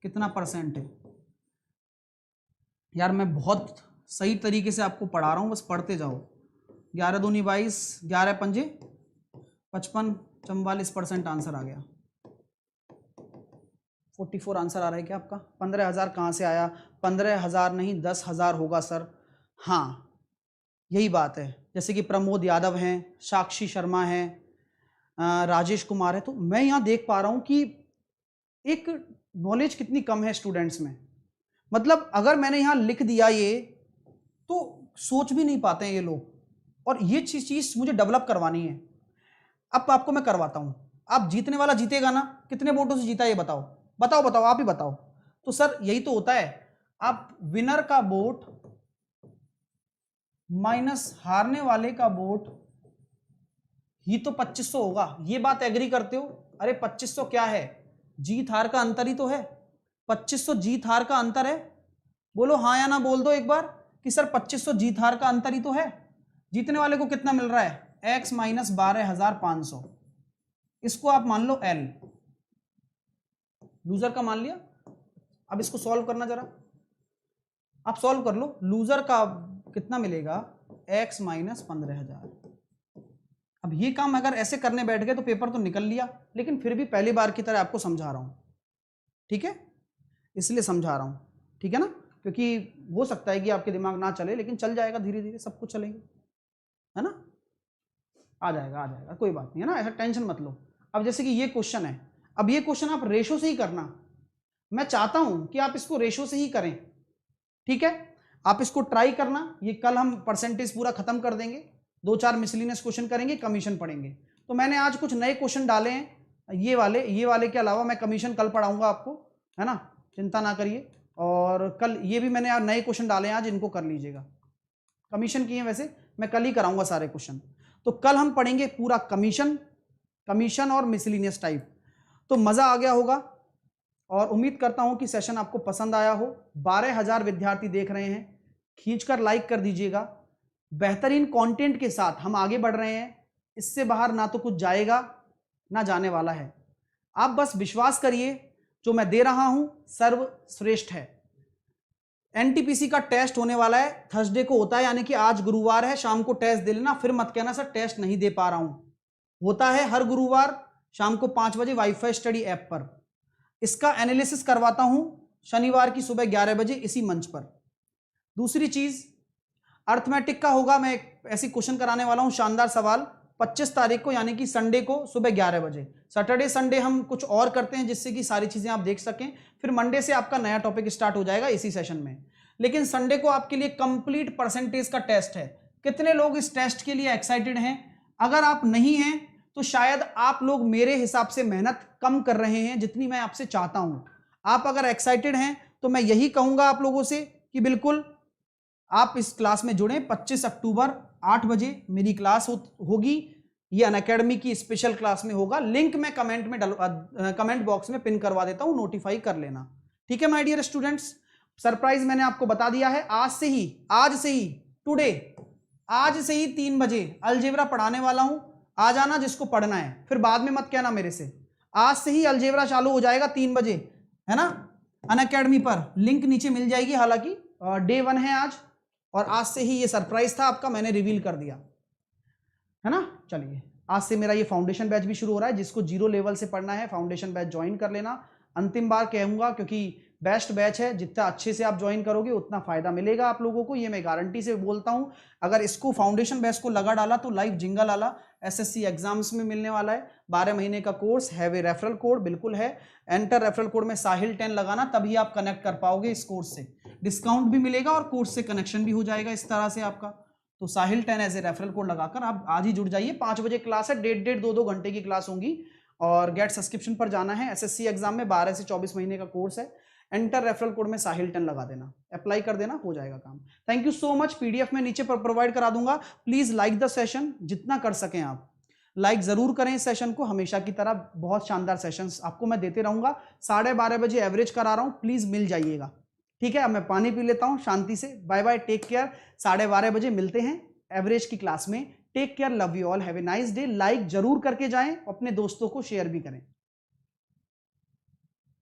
कितना परसेंट है। यार मैं बहुत सही तरीके से आपको पढ़ा रहा हूं, बस पढ़ते जाओ। 11 दूनी 22, 11 पंजे 55, 44% आंसर आ गया। 44 आंसर आ रहा है क्या आपका। 15,000 कहां से आया, 15,000 नहीं 10,000 होगा सर। हाँ यही बात है, जैसे कि प्रमोद यादव हैं, साक्षी शर्मा हैं, राजेश कुमार है। तो मैं यहां देख पा रहा हूं कि एक नॉलेज कितनी कम है स्टूडेंट्स में। मतलब अगर मैंने यहां लिख दिया ये, तो सोच भी नहीं पाते हैं ये लोग, और ये चीज मुझे डेवलप करवानी है। अब आपको मैं करवाता हूं। आप जीतने वाला जीतेगा ना, कितने वोटों से जीता ये बताओ, बताओ आप ही बताओ। तो सर यही तो होता है, आप विनर का वोट माइनस हारने वाले का वोट ही तो 2500 होगा। ये बात एग्री करते हो। अरे 2500 क्या है, जीत हार का अंतर ही तो है। 2500 जीत हार का अंतर है, बोलो हाँ या ना बोल दो एक बार कि सर 2500 जीत हार का अंतर ही तो है। जीतने वाले को कितना मिल रहा है, x माइनस 12,500। इसको आप मान लो l, लूजर का मान लिया। अब इसको सॉल्व करना जरा, आप सॉल्व कर लो। लूजर का कितना मिलेगा, x माइनस 15,000। अब ये काम अगर ऐसे करने बैठ गए तो पेपर तो निकल लिया, लेकिन फिर भी पहली बार की तरह आपको समझा रहा हूं, ठीक है, इसलिए समझा रहा हूं, ठीक है ना, क्योंकि हो सकता है कि आपके दिमाग ना चले, लेकिन चल जाएगा, धीरे धीरे सब कुछ चलेंगे, है ना, आ जाएगा कोई बात नहीं है ना, ऐसा टेंशन मत लो। अब जैसे कि ये क्वेश्चन है, अब ये क्वेश्चन आप रेशो से ही करना, मैं चाहता हूं कि आप इसको रेशो से ही करें, ठीक है। आप इसको ट्राई करना, ये कल हम परसेंटेज पूरा खत्म कर देंगे, 2-4 मिसलिनियस क्वेश्चन करेंगे, कमीशन पढ़ेंगे। तो मैंने आज कुछ नए क्वेश्चन डाले हैं, ये वाले के अलावा मैं कमीशन कल पढ़ाऊंगा आपको, है ना, चिंता ना करिए। और कल ये भी मैंने नए क्वेश्चन डाले हैं आज, इनको कर लीजिएगा। कमीशन की है वैसे, मैं कल ही कराऊंगा सारे क्वेश्चन। तो कल हम पढ़ेंगे पूरा कमीशन और मिसलिनियस टाइप। तो मजा आ गया होगा, और उम्मीद करता हूं कि सेशन आपको पसंद आया हो। 12,000 विद्यार्थी देख रहे हैं, खींचकर लाइक कर दीजिएगा। बेहतरीन कंटेंट के साथ हम आगे बढ़ रहे हैं, इससे बाहर ना तो कुछ जाएगा ना जाने वाला है। आप बस विश्वास करिए, जो मैं दे रहा हूं सर्वश्रेष्ठ है। एनटीपीसी का टेस्ट होने वाला है, थर्सडे को होता है, यानी कि आज गुरुवार है, शाम को टेस्ट दे लेना, फिर मत कहना सर टेस्ट नहीं दे पा रहा हूं। होता है हर गुरुवार शाम को 5 बजे वाईफाई स्टडी ऐप पर। इसका एनालिसिस करवाता हूं शनिवार की सुबह 11 बजे इसी मंच पर। दूसरी चीज अर्थमेटिक का होगा, मैं एक ऐसी क्वेश्चन कराने वाला हूं, शानदार सवाल, 25 तारीख को यानी कि संडे को सुबह 11 बजे। सैटरडे संडे हम कुछ और करते हैं जिससे कि सारी चीजें आप देख सकें, फिर मंडे से आपका नया टॉपिक स्टार्ट हो जाएगा इसी सेशन में। लेकिन संडे को आपके लिए कंप्लीट परसेंटेज का टेस्ट है। कितने लोग इस टेस्ट के लिए एक्साइटेड हैं? अगर आप नहीं हैं तो शायद आप लोग मेरे हिसाब से मेहनत कम कर रहे हैं जितनी मैं आपसे चाहता हूं। आप अगर एक्साइटेड हैं तो मैं यही कहूंगा आप लोगों से कि बिल्कुल आप इस क्लास में जुड़ें। 25 अक्टूबर 8 बजे मेरी क्लास होगी, ये अनअकैडमी की स्पेशल क्लास में होगा। लिंक मैं कमेंट बॉक्स में पिन करवा देता हूं, नोटिफाई कर लेना। ठीक है माय डियर स्टूडेंट्स, सरप्राइज मैंने आपको बता दिया है। आज से ही टुडे आज से ही 3 बजे अलजेब्रा पढ़ाने वाला हूं, आ जाना जिसको पढ़ना है, फिर बाद में मत कहना मेरे से। आज से ही अलजेब्रा चालू हो जाएगा 3 बजे, है ना, अनअकैडमी पर। लिंक नीचे मिल जाएगी, हालांकि डे 1 है आज, और आज से ही ये सरप्राइज था आपका, मैंने रिवील कर दिया, है ना। चलिए, आज से मेरा ये फाउंडेशन बैच भी शुरू हो रहा है। जिसको 0 लेवल से पढ़ना है फाउंडेशन बैच ज्वाइन कर लेना। अंतिम बार कहूंगा, क्योंकि बेस्ट बैच है, जितना अच्छे से आप ज्वाइन करोगे उतना फायदा मिलेगा आप लोगों को, ये मैं गारंटी से बोलता हूं। अगर इसको फाउंडेशन बैच को लगा डाला तो लाइव जिंगल वाला एसएससी एग्जाम्स में मिलने वाला है। 12 महीने का कोर्स है, वे रेफरल कोड बिल्कुल है, एंटर रेफरल कोड में साहिल 10 लगाना, तभी आप कनेक्ट कर पाओगे इस कोर्स से। डिस्काउंट भी मिलेगा और कोर्स से कनेक्शन भी हो जाएगा इस तरह से आपका। तो साहिल 10 एज ए रेफरल कोड लगाकर आप आज ही जुड़ जाइए। 5 बजे क्लास है, 1.5-2 घंटे की क्लास होंगी, और गेट सब्सक्रिप्शन पर जाना है। एसएससी एग्जाम में 12 से 24 महीने का कोर्स है। एंटर रेफरल कोड में साहिल 10 लगा देना, अप्लाई कर देना, हो जाएगा काम। Thank you so much. PDF में नीचे पर प्रोवाइड करा दूंगा। प्लीज लाइक द सेशन, जितना कर सकें आप लाइक जरूर करें इस सेशन को। हमेशा की तरह बहुत शानदार सेशंस आपको मैं देते रहूंगा। 12:30 बजे एवरेज करा रहा हूं, प्लीज मिल जाइएगा। ठीक है, अब मैं पानी पी लेता हूं शांति से। Bye bye, take care. 12:30 बजे मिलते हैं एवरेज की क्लास में। Take care, love you all, have a nice day. Like जरूर करके जाएं, अपने दोस्तों को शेयर भी करें।